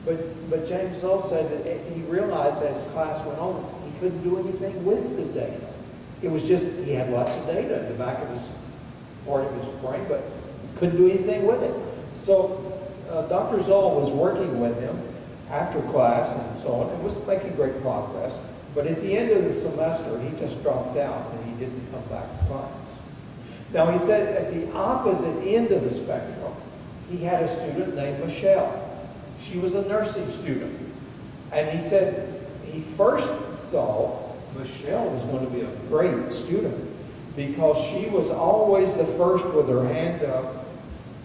But James Soule said that he realized as class went on, he couldn't do anything with the data. It was just, he had lots of data in the back of his, part of his brain, but couldn't do anything with it. So Dr. Zoll was working with him after class and so on. It was making great progress. But at the end of the semester, he just dropped out and he didn't come back to class. Now, he said at the opposite end of the spectrum, he had a student named Michelle. She was a nursing student. And he said he first thought Michelle was going to be a great student because she was always the first with her hand up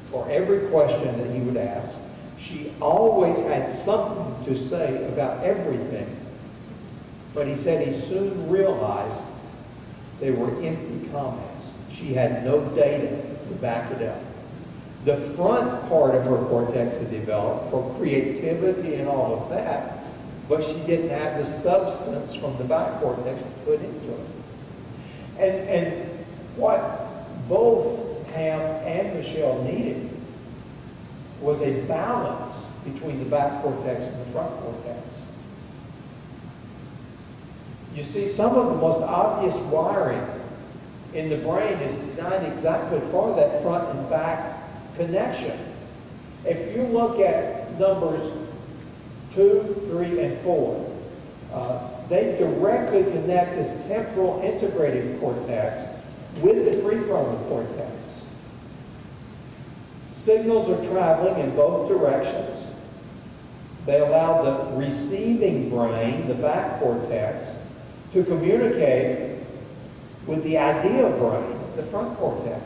for every question that he would ask. She always had something to say about everything. But he said he soon realized they were empty comments. She had no data to back it up. The front part of her cortex had developed for creativity and all of that, but she didn't have the substance from the back cortex to put into it. And what both Ham and Michelle needed was a balance between the back cortex and the front cortex. You see, some of the most obvious wiring in the brain is designed exactly for that front and back connection. If you look at numbers 2, 3, and 4, they directly connect this temporal integrated cortex with the prefrontal cortex. Signals are traveling in both directions. They allow the receiving brain, the back cortex, to communicate with the idea brain, the front cortex.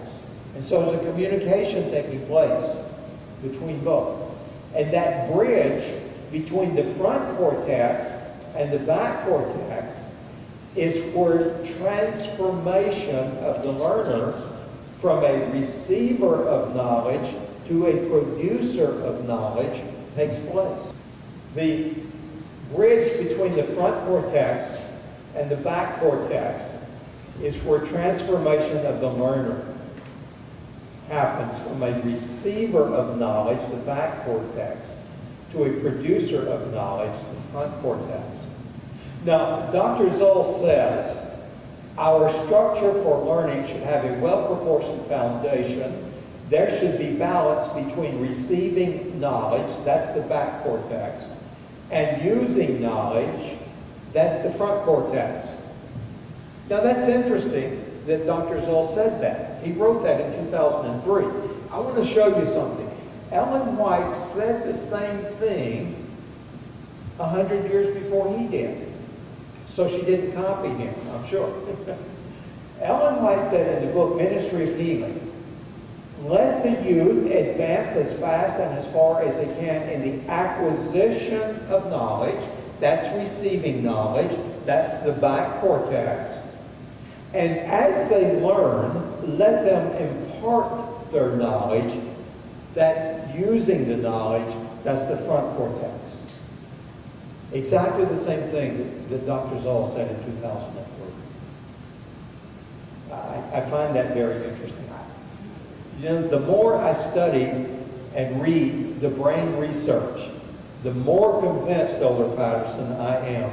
And so there's a communication taking place between both. And that bridge between the front cortex and the back cortex is where transformation of the learner from a receiver of knowledge to a producer of knowledge takes place. The bridge between the front cortex and the back cortex is where transformation of the learner happens from a receiver of knowledge, the back cortex, to a producer of knowledge, the front cortex. Now, Dr. Zoll says our structure for learning should have a well-proportioned foundation. There should be balance between receiving knowledge, that's the back cortex, and using knowledge, that's the front cortex. Now that's interesting that Dr. Zoll said that. He wrote that in 2003. I want to show you something. Ellen White said the same thing 100 years before he did. So she didn't copy him, I'm sure. Ellen White said in the book Ministry of Healing, let the youth advance as fast and as far as they can in the acquisition of knowledge. That's receiving knowledge. That's the back cortex. And as they learn, let them impart their knowledge. That's using the knowledge. That's the front cortex. Exactly the same thing that Dr. Zoll said in 2003. I find that very interesting. You know, the more I study and read the brain research, the more convinced, Elder Patterson, I am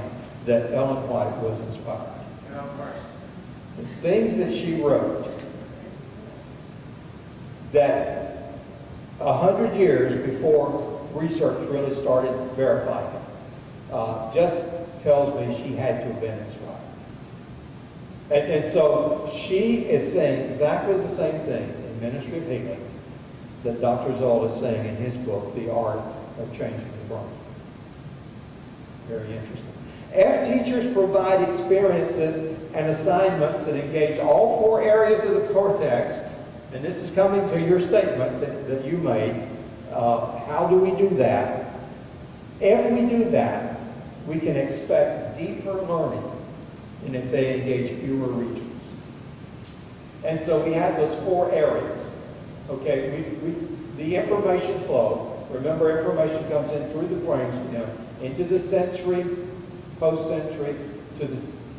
that Ellen White was inspired. And of course. The things that she wrote, that 100 years before research really started verifying it, just tells me she had to have been inspired. And so she is saying exactly the same thing in Ministry of Healing that Dr. Zoll is saying in his book, The Art of Changing the Brain. Very interesting. If teachers provide experiences and assignments that engage all four areas of the cortex, and this is coming to your statement that you made, how do we do that? If we do that, we can expect deeper learning than if they engage fewer regions. And so we have those four areas. Okay, the information flow, remember information comes in through the brainstem, into the sensory, post-sensory, to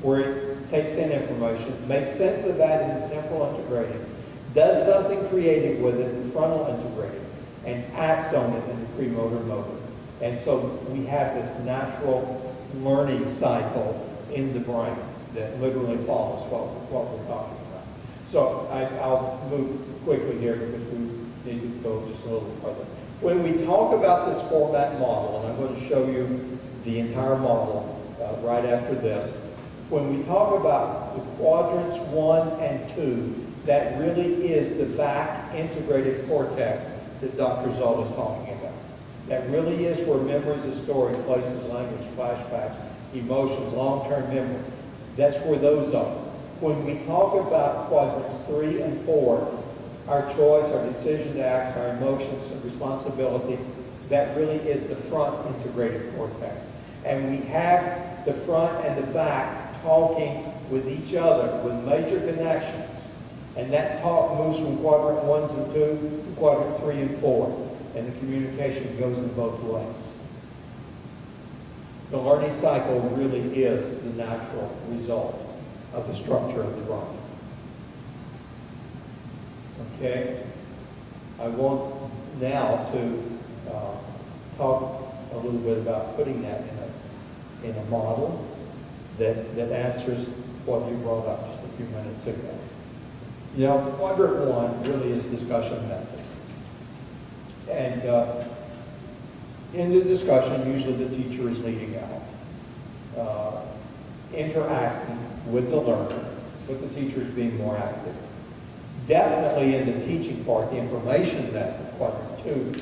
where it takes in information, makes sense of that in the temporal integrating, does something creative with it in the frontal integrating, and acts on it in the premotor motor. And so we have this natural learning cycle in the brain that literally follows what we're talking about. So I'll move quickly here because we need to go just a little further. When we talk about this format model, and I'm going to show you the entire model right after this, when we talk about the quadrants 1 and 2, that really is the back integrated cortex that Dr. Zoll is talking about. That really is where memories of stories, places, language, flashbacks, emotions, long-term memory, that's where those are. When we talk about quadrants 3 and 4, our choice, our decision to act, our emotions, and responsibility, that really is the front integrated cortex. And we have the front and the back talking with each other with major connections. And that talk moves from quadrant 1 to 2 to quadrant 3 and 4. And the communication goes in both ways. The learning cycle really is the natural result of the structure of the brain. Okay? I want now to talk a little bit about putting that in a model that answers what you brought up just a few minutes ago. You know, quadrant 1 really is discussion method. And in the discussion, usually the teacher is leading out, interacting with the learner, with the teachers being more active. Definitely in the teaching part, the information method, quadrant 2,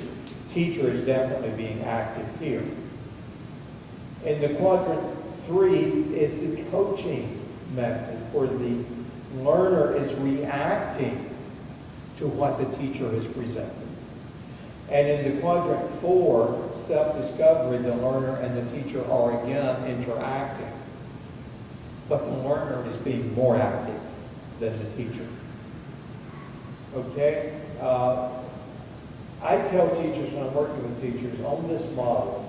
teacher is definitely being active here. In the quadrant 3 is the coaching method, where the learner is reacting to what the teacher has presented. And in the quadrant 4, self-discovery, the learner and the teacher are again interacting. But the learner is being more active than the teacher. Okay? I tell teachers when I'm working with teachers on this model,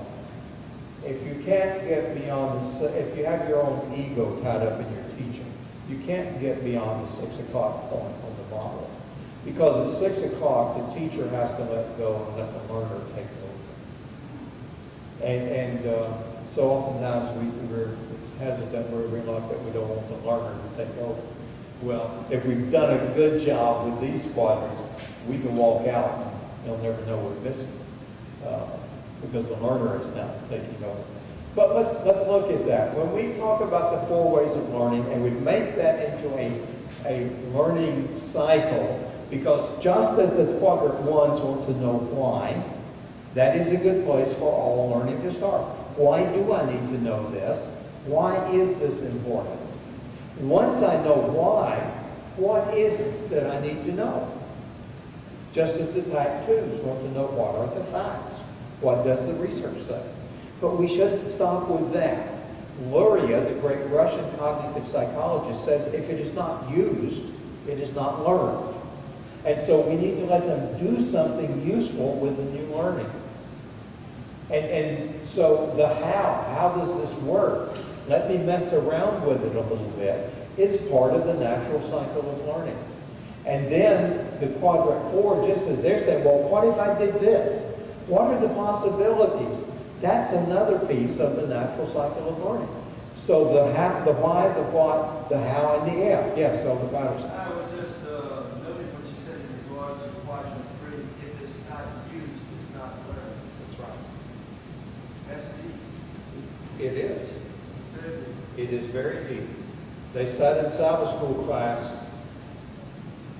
if you can't get beyond if you have your own ego tied up in your teaching, you can't get beyond the 6 o'clock point on the model. Because at 6 o'clock, the teacher has to let go and let the learner take over. And so oftentimes we're hesitant, we're reluctant, we don't want the learner to take over. Well, if we've done a good job with these quadrants, we can walk out and they'll never know we're missing, because the learner is now taking over. But let's look at that. When we talk about the 4 ways of learning, and we make that into a learning cycle, because just as the quadrant ones want to know why, that is a good place for all learning to start. Why do I need to know this? Why is this important? Once I know why, what is it that I need to know? Just as the type 2s want to know what are the facts. What does the research say? But we shouldn't stop with that. Luria, the great Russian cognitive psychologist, says if it is not used, it is not learned. And so we need to let them do something useful with the new learning. And so the how does this work? Let me mess around with it a little bit. It's part of the natural cycle of learning. And then the quadrant 4, just as they're saying, well, what if I did this? What are the possibilities? That's another piece of the natural cycle of learning. So the how, the why, the what, the how, and the F. Yes, Elder Patterson. I was just noting what you said in regards to quadrant 3. If it's not used, it's not learned. That's right. That's deep. It is. It's very deep. It is very deep. They sat in Sabbath school class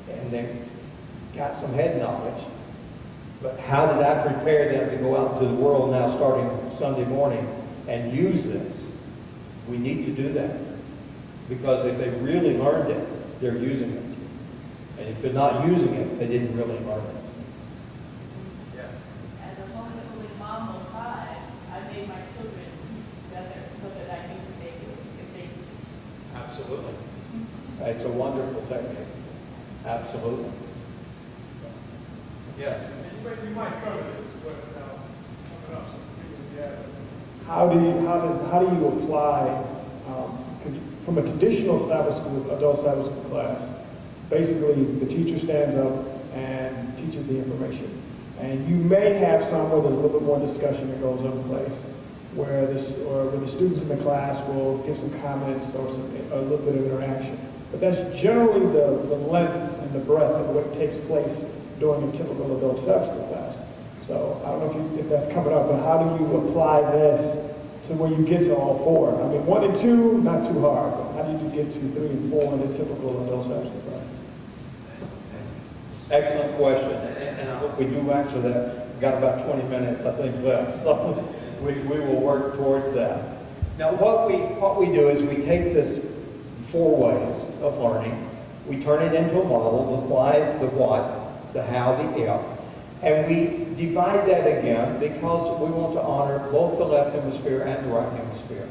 and they got some head knowledge. But how did I prepare them to go out into the world now starting Sunday morning and use this? We need to do that. Because if they really learned it, they're using it. And if they're not using it, they didn't really learn it. Yes. As a homeschooling mom of 5, I made my children teach each other so that I knew if they could teach. Absolutely. It's a wonderful technique. Absolutely. Yes. We might cover this, but coming up, how do you apply from a traditional Sabbath school, adult Sabbath school class? Basically, the teacher stands up and teaches the information, and you may have some where there's a little bit more discussion that goes in place, where the students in the class will give some comments or a little bit of interaction. But that's generally the length and the breadth of what takes place during a typical adult Sabbath school class. So I don't know if that's coming up, but how do you apply this to where you get to all 4? I mean, 1 and 2, not too hard, but how do you get to 3 and 4 in a typical adult Sabbath school class? Excellent question, and I hope we do answer that. We've got about 20 minutes, I think, left, so we will work towards that. Now, what we do is we take this 4 ways of learning, we turn it into a model, the why, the what, the how, the F, and we divide that again because we want to honor both the left hemisphere and the right hemisphere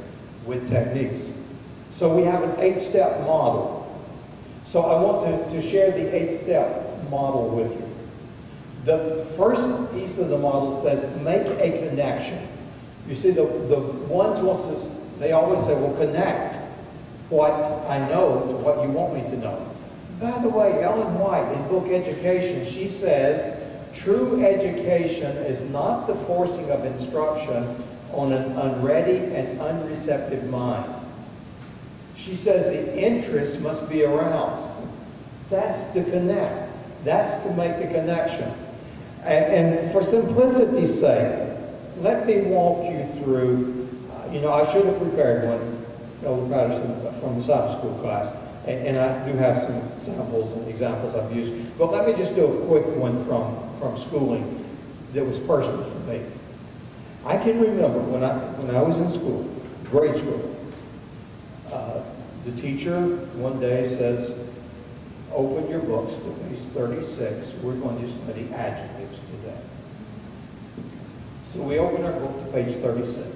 with techniques. So we have an 8-step model. So I want to share the 8-step model with you. The first piece of the model says make a connection. You see, the ones want to, they always say, well, connect what I know to what you want me to know. By the way, Ellen White, in book Education, she says, true education is not the forcing of instruction on an unready and unreceptive mind. She says the interest must be aroused. That's to connect. That's to make the connection. And for simplicity's sake, let me walk you through, I should have prepared one, Elder Patterson, from the Sabbath school class. And I do have some samples and examples I've used. But let me just do a quick one from schooling that was personal for me. I can remember when I was in school, grade school, the teacher one day says, open your books to page 36. We're going to study adjectives today. So we open our book to page 36.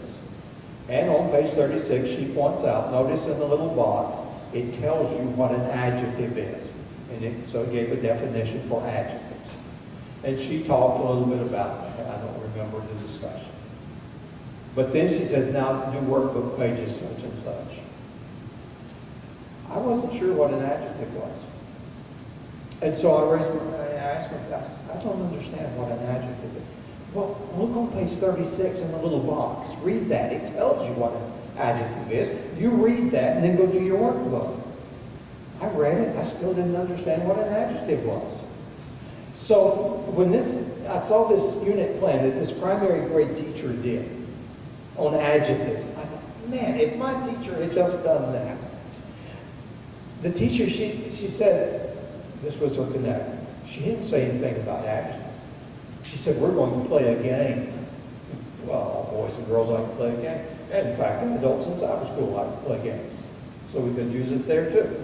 And on page 36, she points out, notice in the little box, it tells you what an adjective is. And so it gave a definition for adjectives. And she talked a little bit about it. I don't remember the discussion. But then she says, now do workbook pages such and such. I wasn't sure what an adjective was. And so I asked her, I don't understand what an adjective is. Well, look on page 36 in the little box. Read that. It tells you what an adjective is. You read that and then go do your workbook. I read it. I still didn't understand what an adjective was. So when I saw this unit plan that this primary grade teacher did on adjectives, I thought, man, if my teacher had just done that. The teacher, she said, this was her connect. She didn't say anything about adjectives. She said, we're going to play a game. Well, boys and girls like to play a game. And in fact, adults in Sabbath school like to play games. So we could use it there too.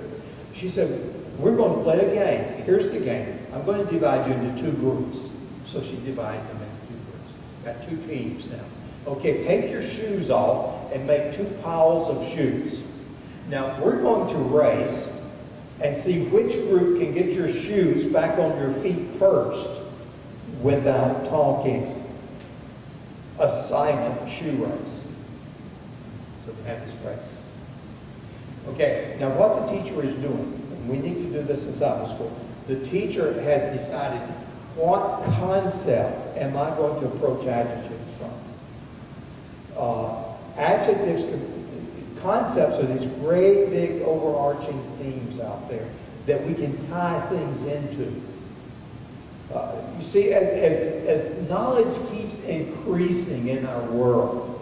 She said, we're going to play a game. Here's the game. I'm going to divide you into 2 groups. So she divided them into 2 groups. Got 2 teams now. Okay, take your shoes off and make 2 piles of shoes. Now, we're going to race and see which group can get your shoes back on your feet first without talking. A silent shoe race. So we have this race. Okay, now what the teacher is doing, and we need to do this in Sabbath school, the teacher has decided what concept am I going to approach adjectives from. Adjectives, concepts are these great big overarching themes out there that we can tie things into. You see, as knowledge keeps increasing in our world,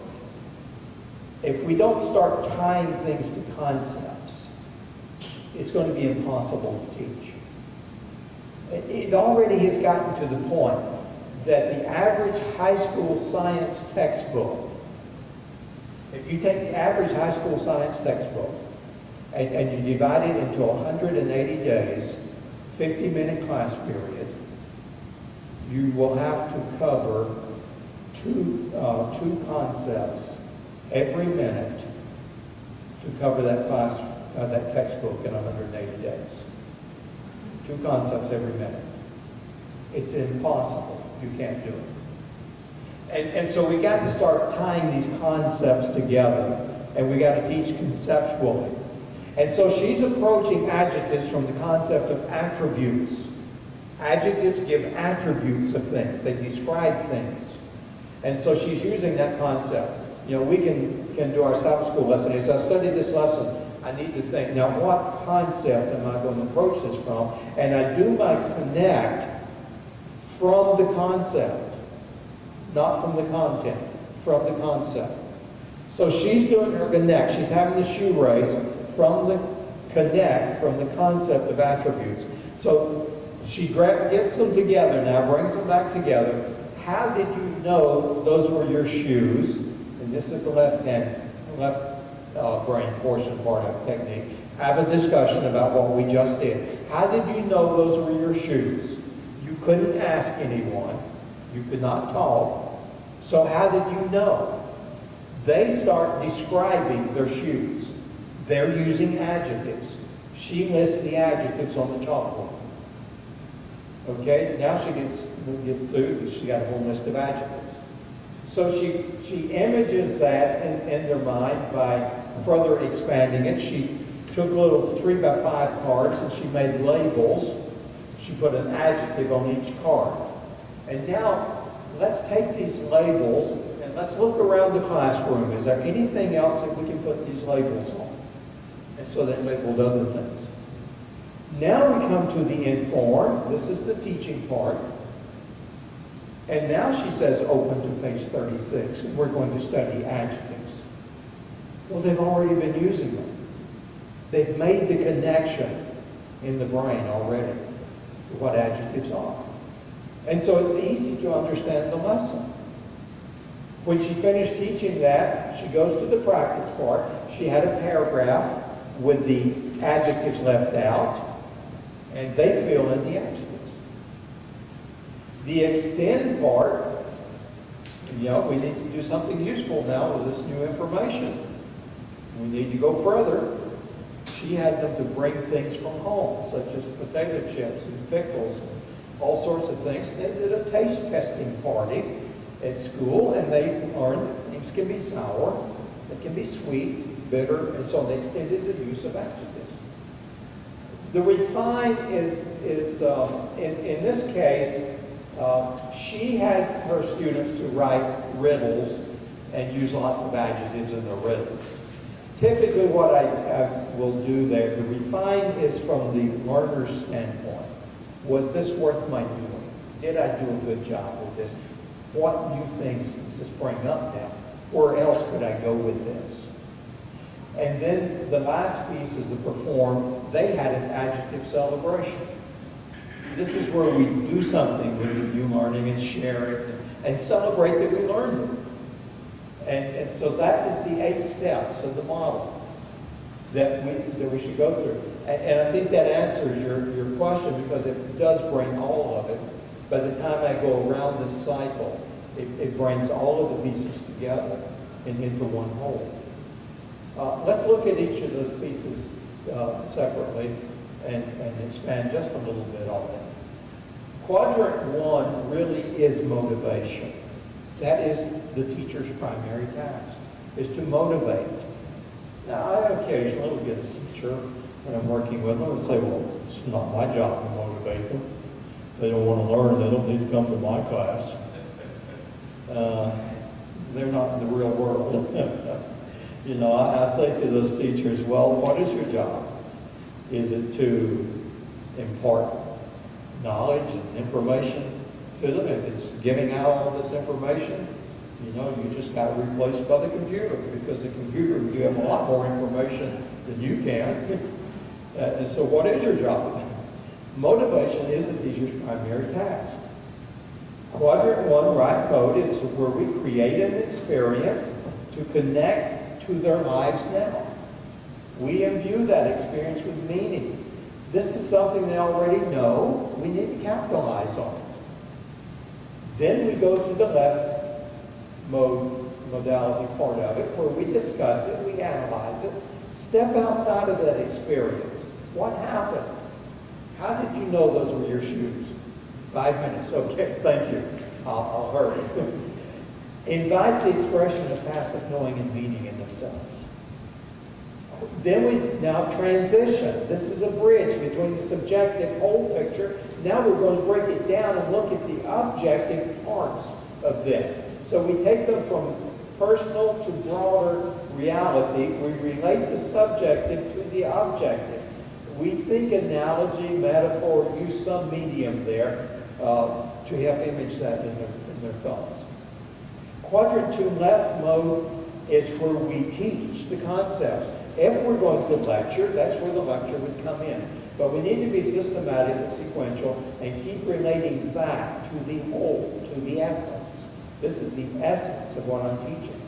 if we don't start tying things to concepts, it's going to be impossible to teach. It already has gotten to the point that the average high school science textbook, if you take the average high school science textbook and you divide it into 180 days, 50-minute class period, you will have to cover two concepts every minute to cover that class, that textbook in 180 days. 2 concepts every minute. It's impossible. You can't do it. And so we got to start tying these concepts together, and we got to teach conceptually. And so she's approaching adjectives from the concept of attributes. Adjectives give attributes of things. They describe things. And so she's using that concept. You know, we can do our Sabbath school lesson. As I study this lesson, I need to think, now what concept am I going to approach this from? And I do my connect from the concept, not from the content, from the concept. So she's doing her connect. She's having the shoe race from the connect, from the concept of attributes. So she gets them together now, brings them back together. How did you know those were your shoes? And this is the left brain portion part of the technique. Have a discussion about what we just did. How did you know those were your shoes? You couldn't ask anyone. You could not talk. So how did you know? They start describing their shoes. They're using adjectives. She lists the adjectives on the chalkboard. Okay, now she gets through. She got a whole list of adjectives. So she images that in their mind by further expanding it. She took little 3x5 cards and she made labels. She put an adjective on each card. And now let's take these labels and let's look around the classroom. Is there anything else that we can put these labels on? And so they labeled other things. Now we come to the inform. This is the teaching part. And now she says, open to page 36, and we're going to study adjectives. Well, they've already been using them. They've made the connection in the brain already to what adjectives are. And so it's easy to understand the lesson. When she finished teaching that, she goes to the practice part. She had a paragraph with the adjectives left out, and they fill in the adjectives. The extend part, we need to do something useful now with this new information. We need to go further. She had them to bring things from home, such as potato chips and pickles all sorts of things. They did a taste testing party at school, and they learned that things can be sour, they can be sweet, bitter, and so they extended the use of adjectives. The refine is in this case, she had her students to write riddles and use lots of adjectives in their riddles. Typically what I will do there, the refine is from the learner's standpoint. Was this worth my doing? Did I do a good job with this? What new things does this bring up now? Where else could I go with this? And then the last piece is the perform. They had an adjective celebration. This is where we do something with the new learning and share it and celebrate that we learned it. And so that is the 8 steps of the model that we should go through. And I think that answers your question, because it does bring all of it. By the time I go around this cycle, it brings all of the pieces together and into one whole. Let's look at each of those pieces separately and expand just a little bit on it. Quadrant 1 really is motivation. That is the teacher's primary task, is to motivate. Now, I occasionally will get a teacher when I'm working with them and say, well, it's not my job to motivate them. They don't want to learn, they don't need to come to my class. They're not in the real world. You know, I say to those teachers, well, what is your job? Is it to impart knowledge and information to them? If it's giving out all this information, you know, you just got replaced by the computer, because the computer will give a lot more information than you can. And so what is your job? Motivation is the teacher's primary task. Quadrant 1, right mode, is where we create an experience to connect to their lives now. We imbue that experience with meaning. This is something they already know. We need to capitalize on it. Then we go to the left modality part of it, where we discuss it, we analyze it, step outside of that experience. What happened? How did you know those were your shoes? 5 minutes. Okay, thank you. I'll hurry. Invite the expression of passive knowing and meaning in themselves. Then we now transition. This is a bridge between the subjective whole picture. Now we're going to break it down and look at the objective parts of this. So we take them from personal to broader reality. We relate the subjective to the objective. We think analogy, metaphor, use some medium there to help image that in their thoughts. Quadrant 2 left mode is where we teach the concepts. If we're going to lecture, that's where the lecture would come in. But we need to be systematic and sequential and keep relating back to the whole, to the essence. This is the essence of what I'm teaching.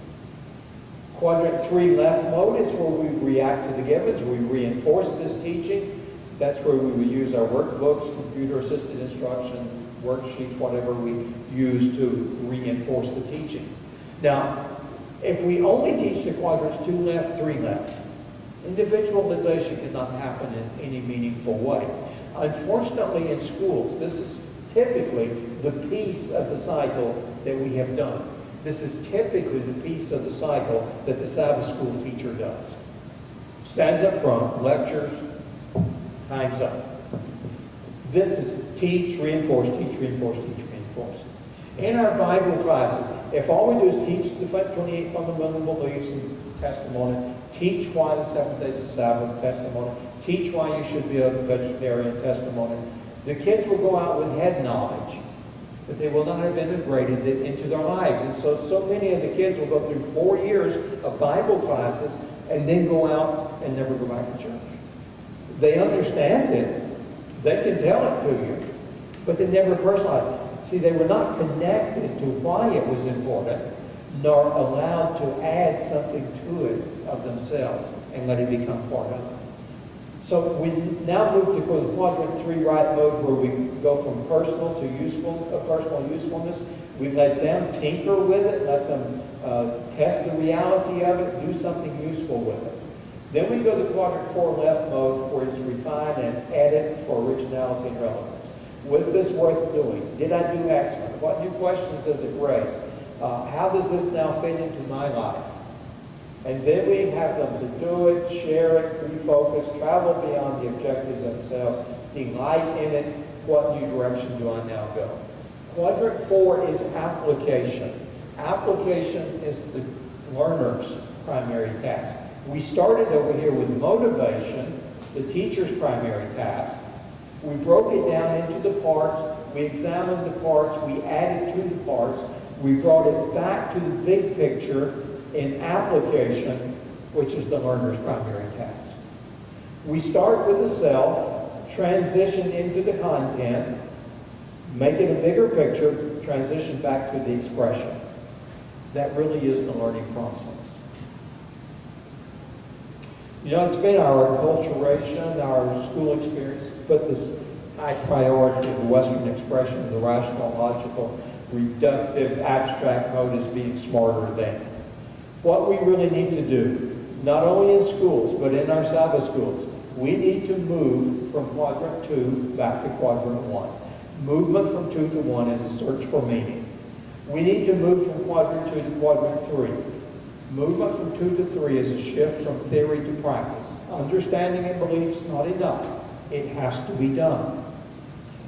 Quadrant 3 left mode is where we react to the givens. We reinforce this teaching. That's where we would use our workbooks, computer-assisted instruction, worksheets, whatever we use to reinforce the teaching. Now, if we only teach the quadrants 2 left, 3 left, individualization cannot happen in any meaningful way. Unfortunately, in schools, this is typically the piece of the cycle that we have done. This is typically the piece of the cycle that the Sabbath school teacher does. Stands up front, lectures, time's up. This is teach, reinforce, teach, reinforce, teach, reinforce. In our Bible classes, if all we do is teach the 28 fundamental beliefs and testimony, teach why the 7th day is the Sabbath, testimony, teach why you should be a vegetarian, testimony, the kids will go out with head knowledge, but they will not have integrated it into their lives. And so many of the kids will go through 4 years of Bible classes and then go out and never go back to church. They understand it. They can tell it to you, but they never personalize it. See, they were not connected to why it was important, nor allowed to add something to it of themselves and let it become part of it. So we now move to the quadrant 3 right mode, where we go from personal to personal usefulness. We let them tinker with it, let them test the reality of it, do something useful with it. Then we go to quadrant 4 left mode, where it's refine and edit for originality and relevance. Was this worth doing? Did I do excellent? What new questions does it raise? How does this now fit into my life? And then we have them to do it, share it, refocus, travel beyond the objectives themselves, delight in it. What new direction do I now go? Quadrant 4 is application. Application is the learner's primary task. We started over here with motivation, the teacher's primary task. We broke it down into the parts. We examined the parts. We added to the parts. We brought it back to the big picture in application, which is the learner's primary task. We start with the self, transition into the content, make it a bigger picture, transition back to the expression. That really is the learning process. You know, it's been our acculturation, our school experience, put this high priority of the Western expression of the rational, logical, reductive, abstract mode as being smarter than. What we really need to do, not only in schools, but in our Sabbath schools, we need to move from quadrant 2 back to quadrant 1. Movement from 2 to 1 is a search for meaning. We need to move from quadrant 2 to quadrant 3. Movement from 2 to 3 is a shift from theory to practice. Understanding and belief is not enough. It has to be done.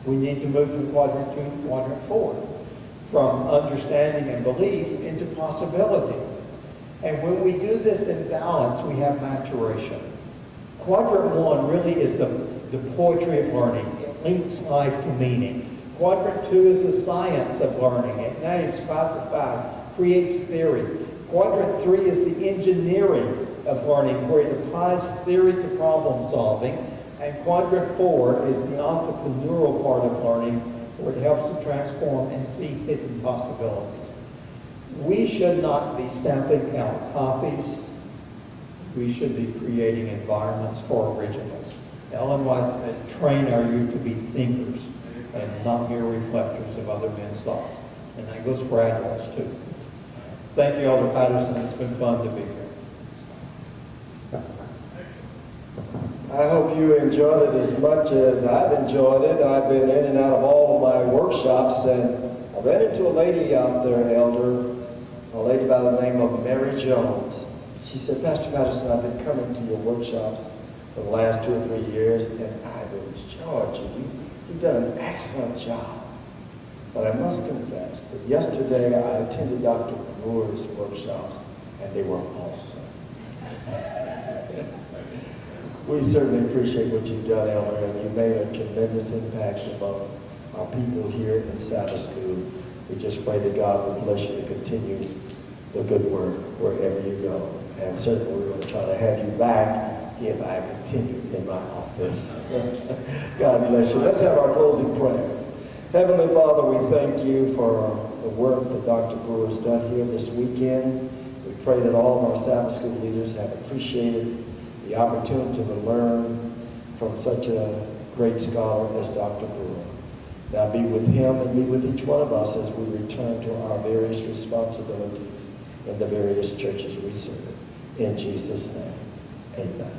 We need to move from quadrant 2 to quadrant 4. From understanding and belief into possibility. And when we do this in balance, we have maturation. Quadrant 1 really is the poetry of learning. It links life to meaning. Quadrant 2 is the science of learning. It names, classifies, creates theory. Quadrant 3 is the engineering of learning, where it applies theory to problem solving. And quadrant 4 is the entrepreneurial part of learning, where it helps to transform and see hidden possibilities. We should not be stamping out copies. We should be creating environments for originals. Ellen White said, train our youth to be thinkers and not mere reflectors of other men's thoughts. And that goes for adults too. Thank you, Elder Patterson. It's been fun to be here. I hope you enjoyed it as much as I've enjoyed it. I've been in and out of all of my workshops, and I ran into a lady out there, Elder, a lady by the name of Mary Jones. She said, Pastor Patterson, I've been coming to your workshops for the last 2 or 3 years, and I've enjoyed you. You've done an excellent job. But I must confess that yesterday I attended Dr. Brewer's workshops, and they were awesome. We certainly appreciate what you've done, Elder, and you made a tremendous impact among our people here in Sabbath School. We just pray that God will bless you to continue the good work wherever you go. And certainly we're going to try to have you back if I continue in my office. God bless you. Let's have our closing prayer. Heavenly Father, we thank you for the work that Dr. Brewer has done here this weekend. We pray that all of our Sabbath School leaders have appreciated the opportunity to learn from such a great scholar as Dr. Brewer. Now be with him and be with each one of us as we return to our various responsibilities in the various churches we serve. In Jesus' name, amen.